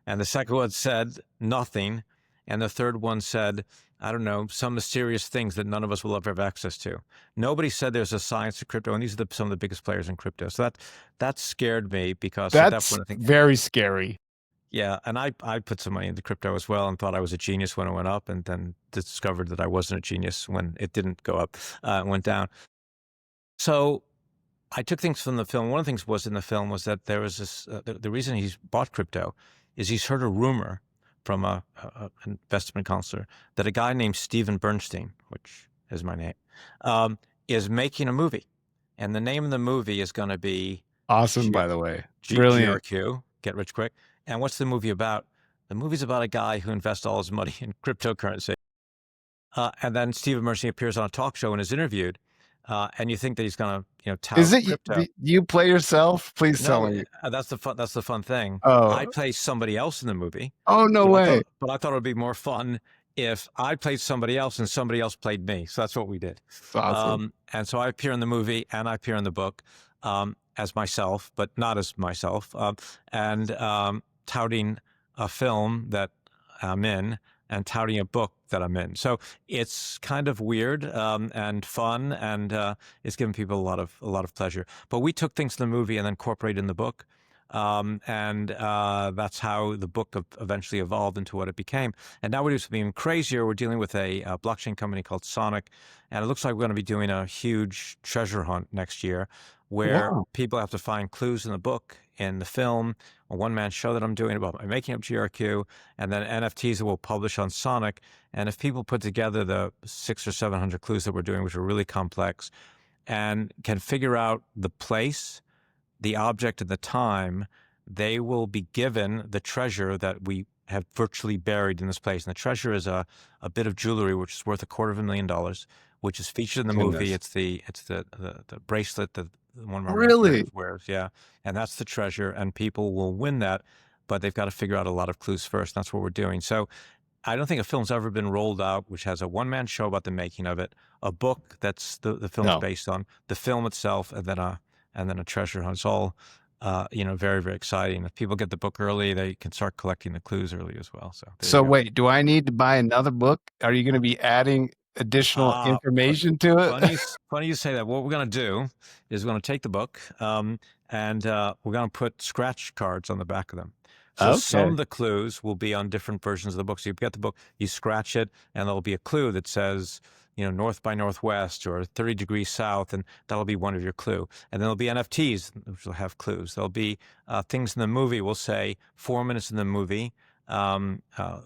And the second one said nothing. And the third one said, I don't know, some mysterious things that none of us will ever have access to. Nobody said there's a science to crypto, and these are some of the biggest players in crypto. So that scared me because at that That's point I think, very scary. yeah, and I put some money into crypto as well and thought I was a genius when it went up, and then discovered that I wasn't a genius when it didn't go up, it went down. So I took things from the film. One of the things was in the film was that there was this, the reason he's bought crypto is he's heard a rumor from an investment counselor that a guy named Steven Bernstein, which is my name, is making a movie. And the name of the movie is going to be Awesome, by the way. Brilliant. GRQ, Get Rich Quick. And what's the movie about? The movie's about a guy who invests all his money in cryptocurrency. And then Steven Bernstein appears on a talk show and is interviewed. And you think that he's going to, Is tout it crypto. do you play yourself? Please tell No, me. that's the fun thing. I Oh. play somebody else in the movie, Oh, no way. but I thought it would be more fun if I played somebody else and somebody else played me. So that's what we did. It's awesome. And so I appear in the movie and I appear in the book as myself, but not as myself, and touting a film that I'm in and touting a book that I'm in. So it's kind of weird and fun, and it's given people a lot of pleasure. But we took things from the movie and then incorporated in the book. And that's how the book eventually evolved into what it became. And now we're doing something even crazier. We're dealing with a blockchain company called Sonic, and it looks like we're going to be doing a huge treasure hunt next year where Wow. people have to find clues in the book, in the film, a one-man show that I'm doing about making up GRQ, and then NFTs that we'll publish on Sonic. And if people put together the 600 or 700 clues that we're doing, which are really complex, and can figure out the place, the object, and the time, they will be given the treasure that we have virtually buried in this place. And the treasure is a bit of jewelry which is worth $250,000, which is featured in the movie. Goodness. It's the bracelet that one of our main Really? characters wears. Yeah, and that's the treasure, and people will win that, but they've got to figure out a lot of clues first. That's what we're doing. So I don't think a film's ever been rolled out which has a one-man show about the making of it, a book that's the film's No. based on, the film itself, and then a treasure hunt. It's all, very, very exciting. If people get the book early, they can start collecting the clues early as well. So there you So go. wait, do I need to buy another book? Are you gonna be adding additional Ah, information to it? funny you say that. What we're going to do is we're going to take the book, and we're going to put scratch cards on the back of them. So some Okay. of the clues will be on different versions of the book. So you get the book, you scratch it, and there'll be a clue that says, north by northwest or 30 degrees south, and that'll be one of your clue. And then there'll be NFTs, which will have clues. There'll be things in the movie. We'll say 4 minutes in the movie, um, uh,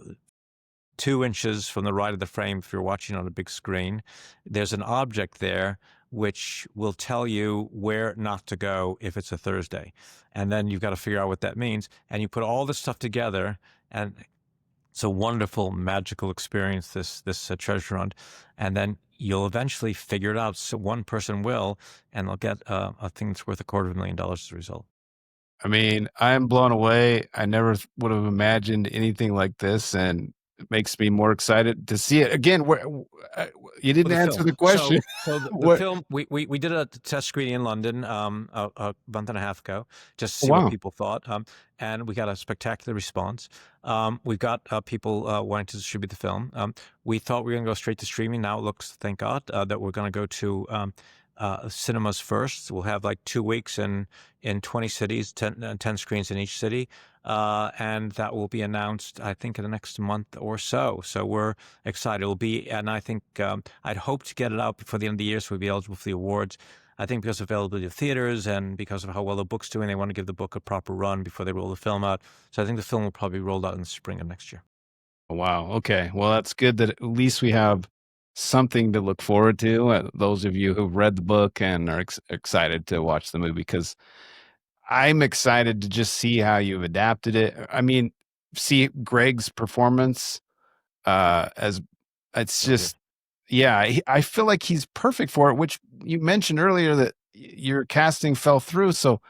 2 inches from the right of the frame if you're watching on a big screen. There's an object there which will tell you where not to go if it's a Thursday. And then you've got to figure out what that means. And you put all this stuff together, and it's a wonderful, magical experience, this treasure hunt. And then you'll eventually figure it out. So one person will, and they'll get a thing that's worth $250,000 as a result. I mean, I'm blown away. I never would have imagined anything like this, and it makes me more excited to see it. Again, you For didn't the answer film. the question. So the What film, we did a test screening in London a month and a half ago, just to see what wow. people thought, and we got a spectacular response. We've got people wanting to distribute the film. We thought we were going to go straight to streaming. Now it looks, thank God, that we're going to go to cinemas first. We'll have like 2 weeks in 20 cities, 10 screens in each city. And that will be announced, I think, in the next month or so. So we're excited. It'll be, and I think I'd hope to get it out before the end of the year so we'll be eligible for the awards. I think because of availability of theaters and because of how well the book's doing, they want to give the book a proper run before they roll the film out. So I think the film will probably be rolled out in the spring of next year. Wow. Okay. Well, that's good that at least we have something to look forward to. Those of you who've read the book and are excited to watch the movie, because I'm excited to just see how you've adapted it. I mean, see Greg's performance as it's Thank you. just, yeah, I feel like he's perfect for it, which you mentioned earlier that your casting fell through. So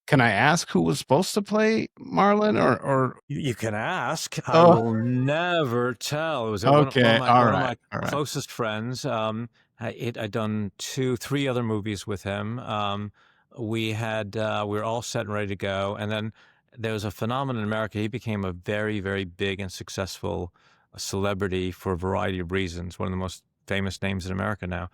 can I ask who was supposed to play Marlon or, You can ask. I oh, will never tell. It was okay. All one of right. my All right. closest friends. I'd done 3 other movies with him. We were all set and ready to go, and then there was a phenomenon in America. He became a very, very big and successful celebrity for a variety of reasons. One of the most famous names in America now,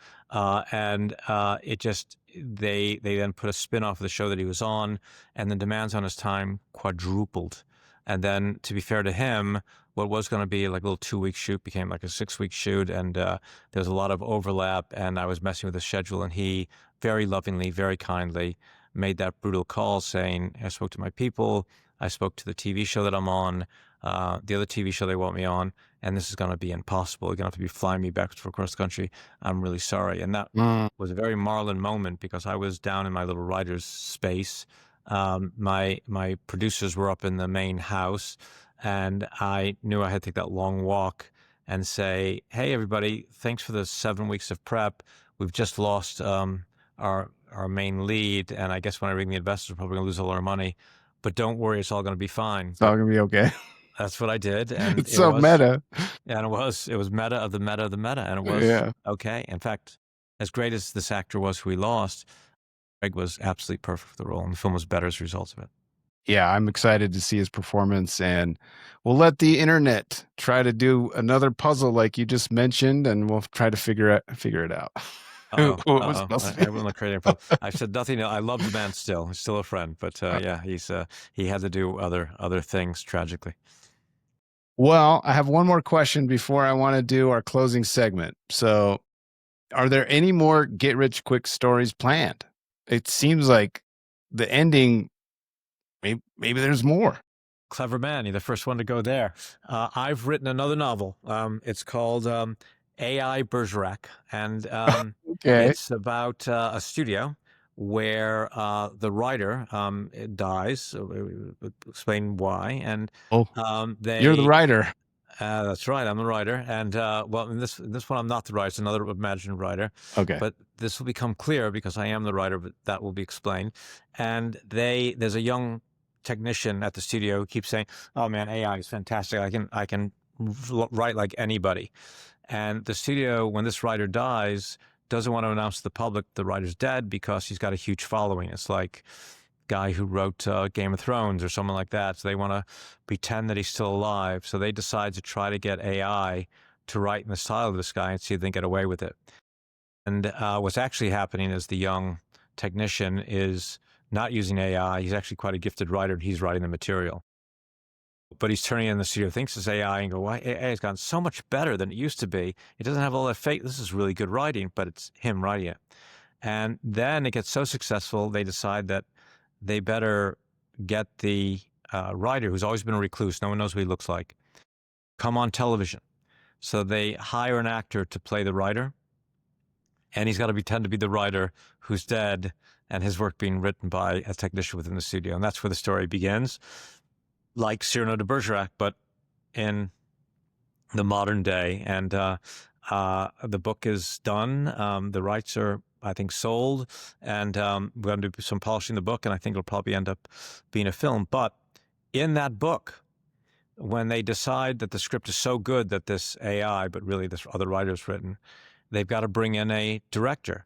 and it just they then put a spin off of the show that he was on, and the demands on his time quadrupled. And then, to be fair to him, what was going to be like a little 2 week shoot became like a 6 week shoot, and there was a lot of overlap. And I was messing with the schedule, and he very lovingly, very kindly made that brutal call, saying, "I spoke to my people, I spoke to the TV show that I'm on, the other TV show they want me on, and this is going to be impossible. You're going to have to be flying me back across the country. I'm really sorry." And that Mm. was a very Marlon moment because I was down in my little writer's space. My producers were up in the main house, and I knew I had to take that long walk and say, "Hey, everybody, thanks for the 7 weeks of prep. We've just lost our main lead, and I guess when I ring the investors, we're probably going to lose all our money. But don't worry, it's all going to be fine." It's But all gonna be okay. that's what I did, and It's so meta. it was meta of the meta of the meta, and it was Yeah. okay. In fact, as great as this actor was who we lost, Greg was absolutely perfect for the role, and the film was better as a result of it. Yeah, I'm excited to see his performance, and we'll let the internet try to do another puzzle like you just mentioned, and we'll try to figure it out. Who it was supposed to I be. will not create any problem. I've said nothing. I love the man still. He's still a friend, but yeah, he had to do other things tragically. Well, I have one more question before I wanna do our closing segment. So, are there any more get rich quick stories planned? It seems like the ending, maybe there's more. Clever man, you're the first one to go there. I've written another novel. It's called AI Bergerac, and Okay. it's about a studio where the writer dies. So we'll explain why, and Oh, you're the they writer. that's right. I'm the writer, and well, in this one, I'm not the writer. It's another imagined writer, Okay. but this will become clear because I am the writer. But that will be explained. And there's a young technician at the studio who keeps saying, "Oh man, AI is fantastic. I can write like anybody." And the studio, when this writer dies, doesn't want to announce to the public the writer's dead because he's got a huge following. It's like guy who wrote Game of Thrones or someone like that. So they want to pretend that he's still alive. So they decide to try to get AI to write in the style of this guy and see if they can get away with it. And what's actually happening is the young technician is not using AI. He's actually quite a gifted writer. And he's writing the material. But he's turning in the studio, thinks it's AI, and go, "Why AI has gotten so much better than it used to be. It doesn't have all that fake. This is really good writing, but it's him writing it." And then it gets so successful, they decide that they better get the writer, who's always been a recluse, no one knows what he looks like, come on television. So they hire an actor to play the writer, and he's got to pretend to be the writer who's dead and his work being written by a technician within the studio. And that's where the story begins, like Cyrano de Bergerac, but in the modern day. And the book is done. The rights are, I think, sold, and we're going to do some polishing the book, and I think it'll probably end up being a film. But in that book, when they decide that the script is so good that this AI, but really this other writer's written, they've got to bring in a director.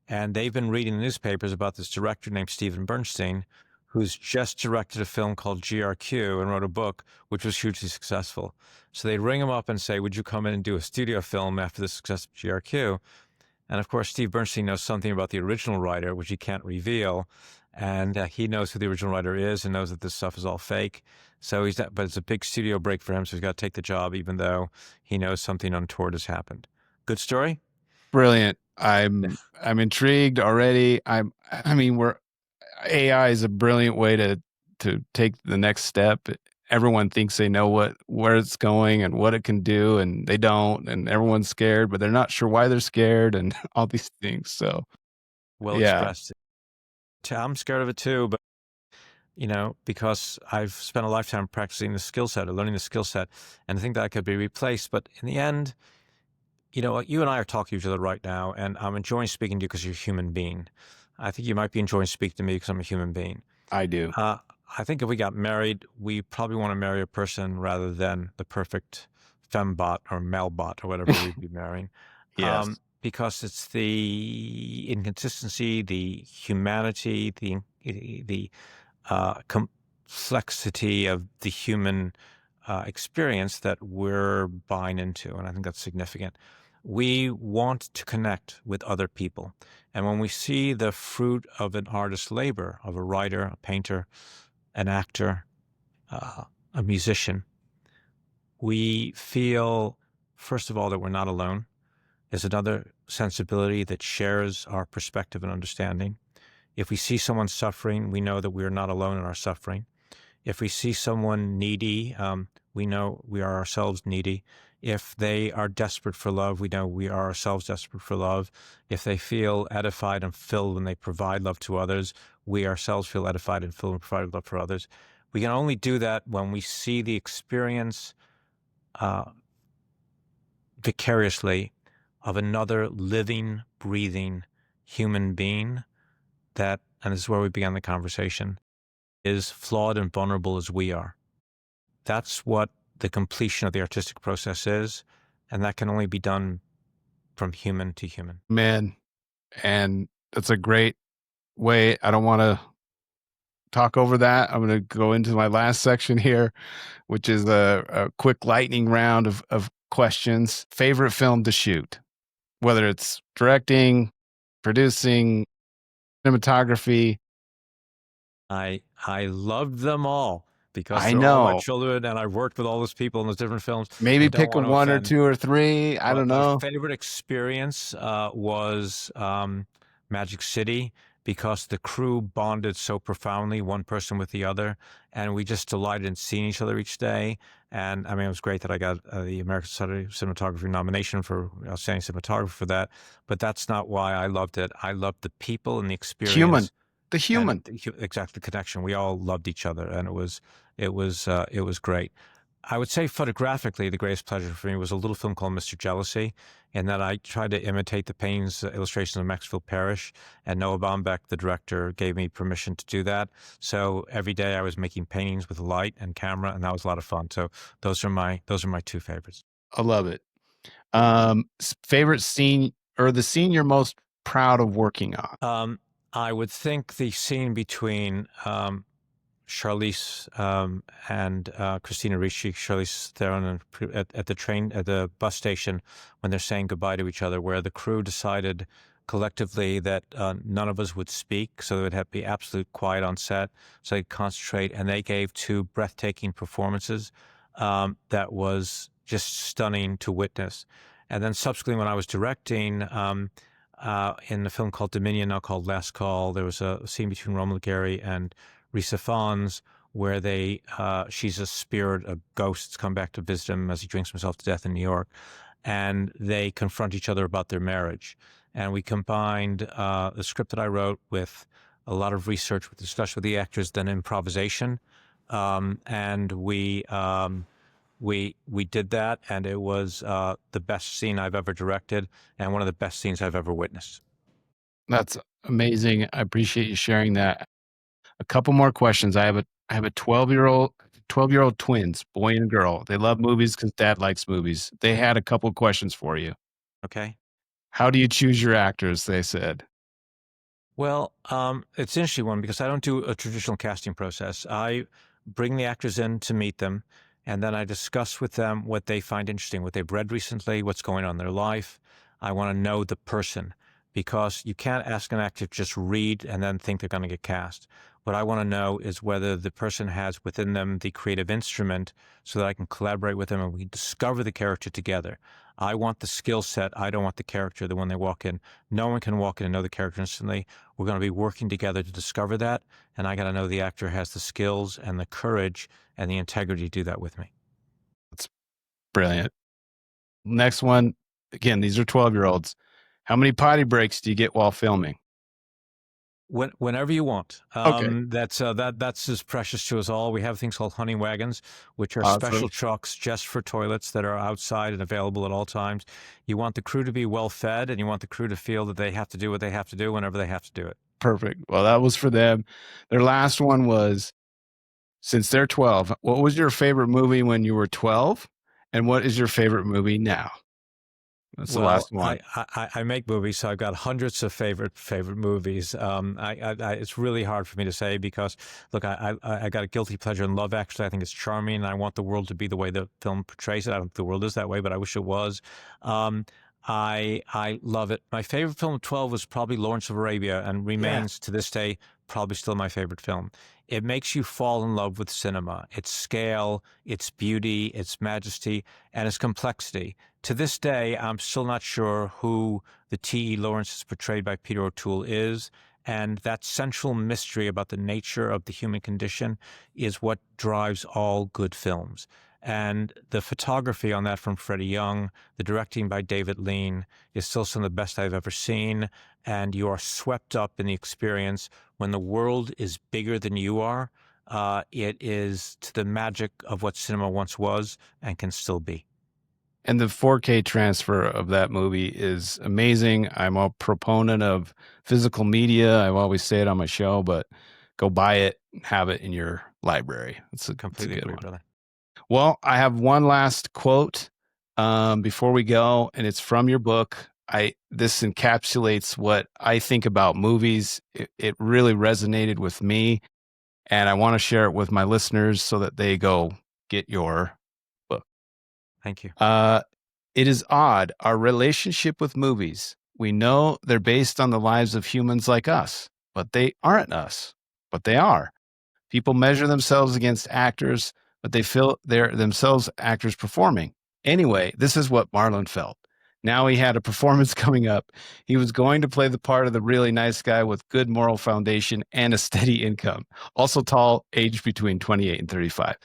And they've been reading the newspapers about this director named Steven Bernstein, who's just directed a film called GRQ and wrote a book, which was hugely successful. So they ring him up and say, "Would you come in and do a studio film after the success of GRQ?" And of course, Steve Bernstein knows something about the original writer, which he can't reveal. And he knows who the original writer is and knows that this stuff is all fake. So but it's a big studio break for him. So he's got to take the job, even though he knows something untoward has happened. Good story? Brilliant. Yeah. I'm intrigued already. I mean, we're AI is a brilliant way to take the next step. Everyone thinks they know where it's going and what it can do, and they don't, and everyone's scared, but they're not sure why they're scared and all these things. So, Well yeah, expressed. I'm scared of it too, but because I've spent a lifetime practicing the skill set or learning the skill set, and I think that could be replaced. But in the end, you and I are talking to each other right now, and I'm enjoying speaking to you because you're a human being. I think you might be enjoying speaking to me because I'm a human being. I do. Uh, I think if we got married, we probably want to marry a person rather than the perfect fembot or malebot or whatever we'd be marrying, Yes. because it's the inconsistency, the humanity, the complexity of the human experience that we're buying into. And I think that's significant. We want to connect with other people. And when we see the fruit of an artist's labor, of a writer, a painter, an actor, a musician, we feel, first of all, that we're not alone. There's another sensibility that shares our perspective and understanding. If we see someone suffering, we know that we are not alone in our suffering. If we see someone needy, we know we are ourselves needy. If they are desperate for love, we know we are ourselves desperate for love. If they feel edified and filled when they provide love to others, we ourselves feel edified and filled and provide love for others. We can only do that when we see the experience uh, vicariously of another living, breathing human being that, and this is where we began the conversation, is flawed and vulnerable as we are. That's what the completion of the artistic process is, and that can only be done from human to human. Man, and that's a great way. I don't want to talk over that. I'm going to go into my last section here, which is a quick lightning round of questions. Favorite film to shoot, whether it's directing, producing, cinematography. I loved them all because I they're all my know. children, and I've worked with all those people in those different films. Maybe I don't pick a want to one or offend. two or three. I But don't my know. favorite experience was Magic City because the crew bonded so profoundly, one person with the other, and we just delighted in seeing each other each day. And I mean, it was great that I got the American Society of Cinematography nomination for outstanding cinematographer for that. But that's not why I loved it. I loved the people and the Human, experience, the and human. exactly the connection. We all loved each other, and it was great. I would say photographically, the greatest pleasure for me was a little film called Mr. Jealousy, in that I tried to imitate the paintings, illustrations of Maxfield Parrish, and Noah Baumbach, the director, gave me permission to do that. So every day I was making paintings with light and camera, and that was a lot of fun. So those are my two favorites. I love it. Favorite scene or the scene you're most proud of working on. I would think the scene between Charlize and Christina Ricci, Charlize Theron, at the train at the bus station when they're saying goodbye to each other, where the crew decided collectively that none of us would speak, so there would have to be absolute quiet on set, so they'd concentrate, and they gave two breathtaking performances that was just stunning to witness. And then subsequently, when I was directing. In the film called Dominion, now called Last Call, there was a scene between Roman Gary and Risa Fons, where she's a spirit, a ghost that's come back to visit him as he drinks himself to death in New York, and they confront each other about their marriage. And we combined the script that I wrote with a lot of research, with discussion with the actors, then improvisation, and we did that, and it was the best scene I've ever directed, and one of the best scenes I've ever witnessed. That's amazing. I appreciate you sharing that. A couple more questions. I have a 12-year-old twins, boy and girl. They love movies because dad likes movies. They had a couple questions for you. Okay. How do you choose your actors? They said. Well, it's an interesting one because I don't do a traditional casting process. I bring the actors in to meet them, and then I discuss with them what they find interesting, what they've read recently, what's going on in their life. I want to know the person. because you can't ask an actor to just read and then think they're going to get cast. What I want to know is whether the person has within them the creative instrument so that I can collaborate with them and we discover the character together. I want the skill set. I don't want the character that when they walk in. No one can walk in and know the character instantly. We're going to be working together to discover that. And I got to know the actor has the skills and the courage and the integrity to do that with me. That's brilliant. Next one. Again, these are 12-year-olds. How many potty breaks do you get while filming? Whenever you want. Okay. That's as precious to us all. We have things called hunting wagons, which are Awesome. special trucks just for toilets that are outside and available at all times. You want the crew to be well fed, and you want the crew to feel that they have to do what they have to do whenever they have to do it. Perfect. Well, that was for them. Their last one was, since they're 12, what was your favorite movie when you were 12? And what is your favorite movie now? That's the Well, last one. I make movies, so I've got hundreds of favorite movies. It's really hard for me to say because, look, I got a guilty pleasure in Love Actually. I think it's charming, and I want the world to be the way the film portrays it. I don't think the world is that way, but I wish it was. I love it. My favorite film of 12 was probably Lawrence of Arabia, and Yeah. remains to this day probably still my favorite film. It makes you fall in love with cinema, its scale, its beauty, its majesty, and its complexity. To this day, I'm still not sure who the T.E. Lawrence is portrayed by Peter O'Toole is, and that central mystery about the nature of the human condition is what drives all good films. And the photography on that from Freddie Young, the directing by David Lean is still some of the best I've ever seen. And you are swept up in the experience when the world is bigger than you are. It is to the magic of what cinema once was and can still be. And the 4K transfer of that movie is amazing. I'm a proponent of physical media. I always say it on my show, but go buy it and have it in your library. It's a Completely good agree, one. brother. Well, I have one last quote before we go, and it's from your book. This encapsulates what I think about movies. It really resonated with me, and I want to share it with my listeners so that they go get your book. Thank you. It is odd, our relationship with movies. We know they're based on the lives of humans like us, but they aren't us, but they are. People measure themselves against actors, but they feel they're themselves actors performing. Anyway, this is what Marlon felt. Now he had a performance coming up. He was going to play the part of the really nice guy with good moral foundation and a steady income, also tall, aged between 28 and 35.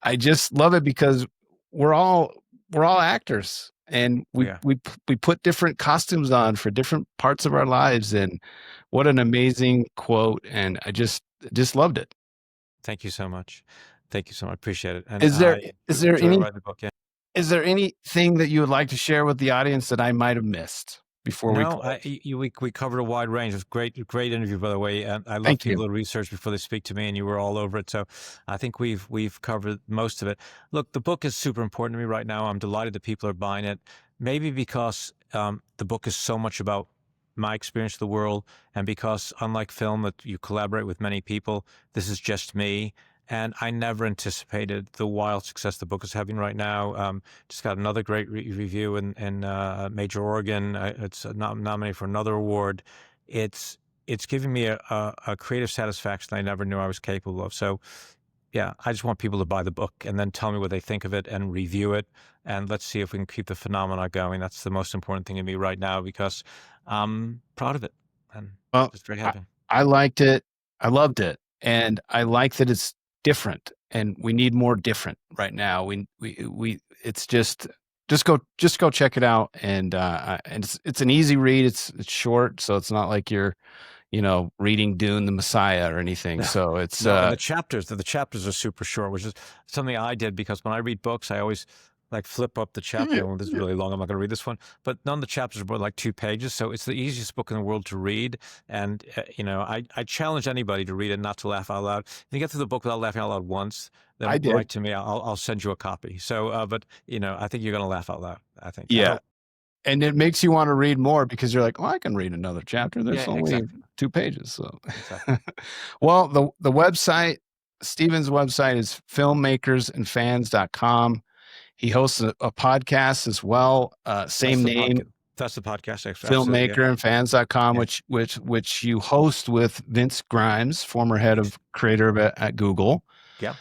I just love it because we're all actors, and Yeah. we put different costumes on for different parts of our lives, and what an amazing quote, and I just loved it. Thank you so much. Thank you so much. Appreciate it. And Is there I is there enjoy any writing the book. Yeah. is there anything that you would like to share with the audience that I might have missed before we No, close? we covered a wide range. It was great interview, by the way. And I love Thank you. people to research before they speak to me, and you were all over it. So I think we've covered most of it. Look, the book is super important to me right now. I'm delighted that people are buying it. Maybe because the book is so much about my experience of the world, and because unlike film, that you collaborate with many people, this is just me. And I never anticipated the wild success the book is having right now. Just got another great review in Major Oregon. It's nominated for another award. It's giving me a creative satisfaction I never knew I was capable of. So, yeah, I just want people to buy the book and then tell me what they think of it and review it. And let's see if we can keep the phenomena going. That's the most important thing to me right now because I'm proud of it and Well, just very I, happy. I liked it. I loved it, and I like that it's different, and we need more different right now. We it's just go check it out, and and it's an easy read. It's short, so it's not like you're reading Dune the Messiah or anything. So it's No, and the chapters are super short, which is something I did because when I read books, I always like flip up the chapter. Well, this is really long. I'm not going to read this one. But none of the chapters are more like 2 pages, so it's the easiest book in the world to read. And I challenge anybody to read it, not to laugh out loud. If you get through the book without laughing out loud once, I then did. write to me. I'll send you a copy. So, but I think you're going to laugh out loud. I think. I Yeah. hope. And it makes you want to read more because you're like, oh, I can read another chapter. Yeah, There's only exactly. 2 pages. So, Exactly. well, the website, Steven's website is filmmakersandfans.com. He hosts a podcast as well, That's same the name. podcast. That's the podcast. Absolutely. Yeah. filmmakerandfans.com, Yeah. which you host with Vince Grimes, former head of creator at Google. Yeah.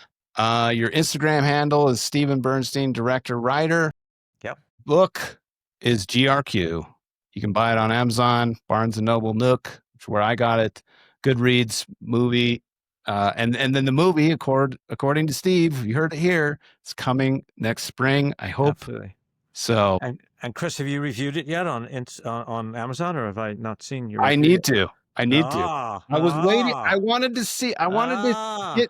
Your Instagram handle is Steven Bernstein, director, writer. Yeah. Book is GRQ. You can buy it on Amazon, Barnes & Noble, Nook, which is where I got it, Goodreads, movie. And then the movie, according to Steve, you heard it here, it's coming next spring, I hope. Absolutely. So, and Chris, have you reviewed it yet on Amazon, or have I not seen your I review need yet? to. I need to. I was waiting. I wanted to see. I wanted to get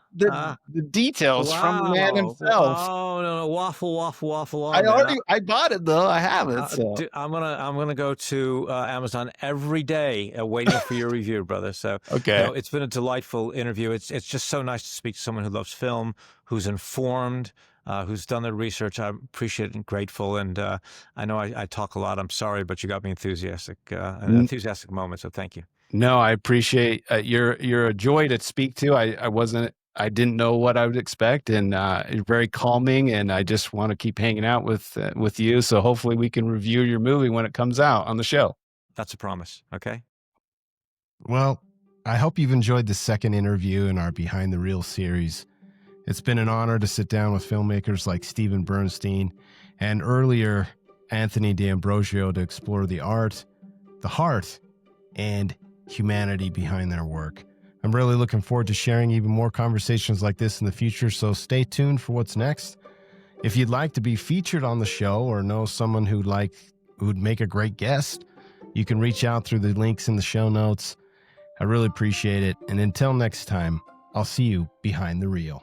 the details from the man Wow. himself. Oh, no, waffle on, man. I bought it though. I have it. So I'm gonna go to Amazon every day, waiting for your review, brother. So, okay. it's been a delightful interview. It's just so nice to speak to someone who loves film, who's informed, who's done their research. I appreciate it and grateful. And I know I talk a lot. I'm sorry, but you got me enthusiastic, an enthusiastic moment. So thank you. No, I appreciate you're a joy to speak to. I didn't know what I would expect, and you're very calming. And I just want to keep hanging out with you. So hopefully we can review your movie when it comes out on the show. That's a promise. Okay. Well, I hope you've enjoyed the second interview in our Behind the Reel series. It's been an honor to sit down with filmmakers like Steven Bernstein and earlier Anthony D'Ambrosio to explore the art, the heart, and humanity behind their work. I'm really looking forward to sharing even more conversations like this in the future, so stay tuned for what's next. If you'd like to be featured on the show or know someone who'd make a great guest, you can reach out through the links in the show notes. I really appreciate it. And until next time, I'll see you behind the reel.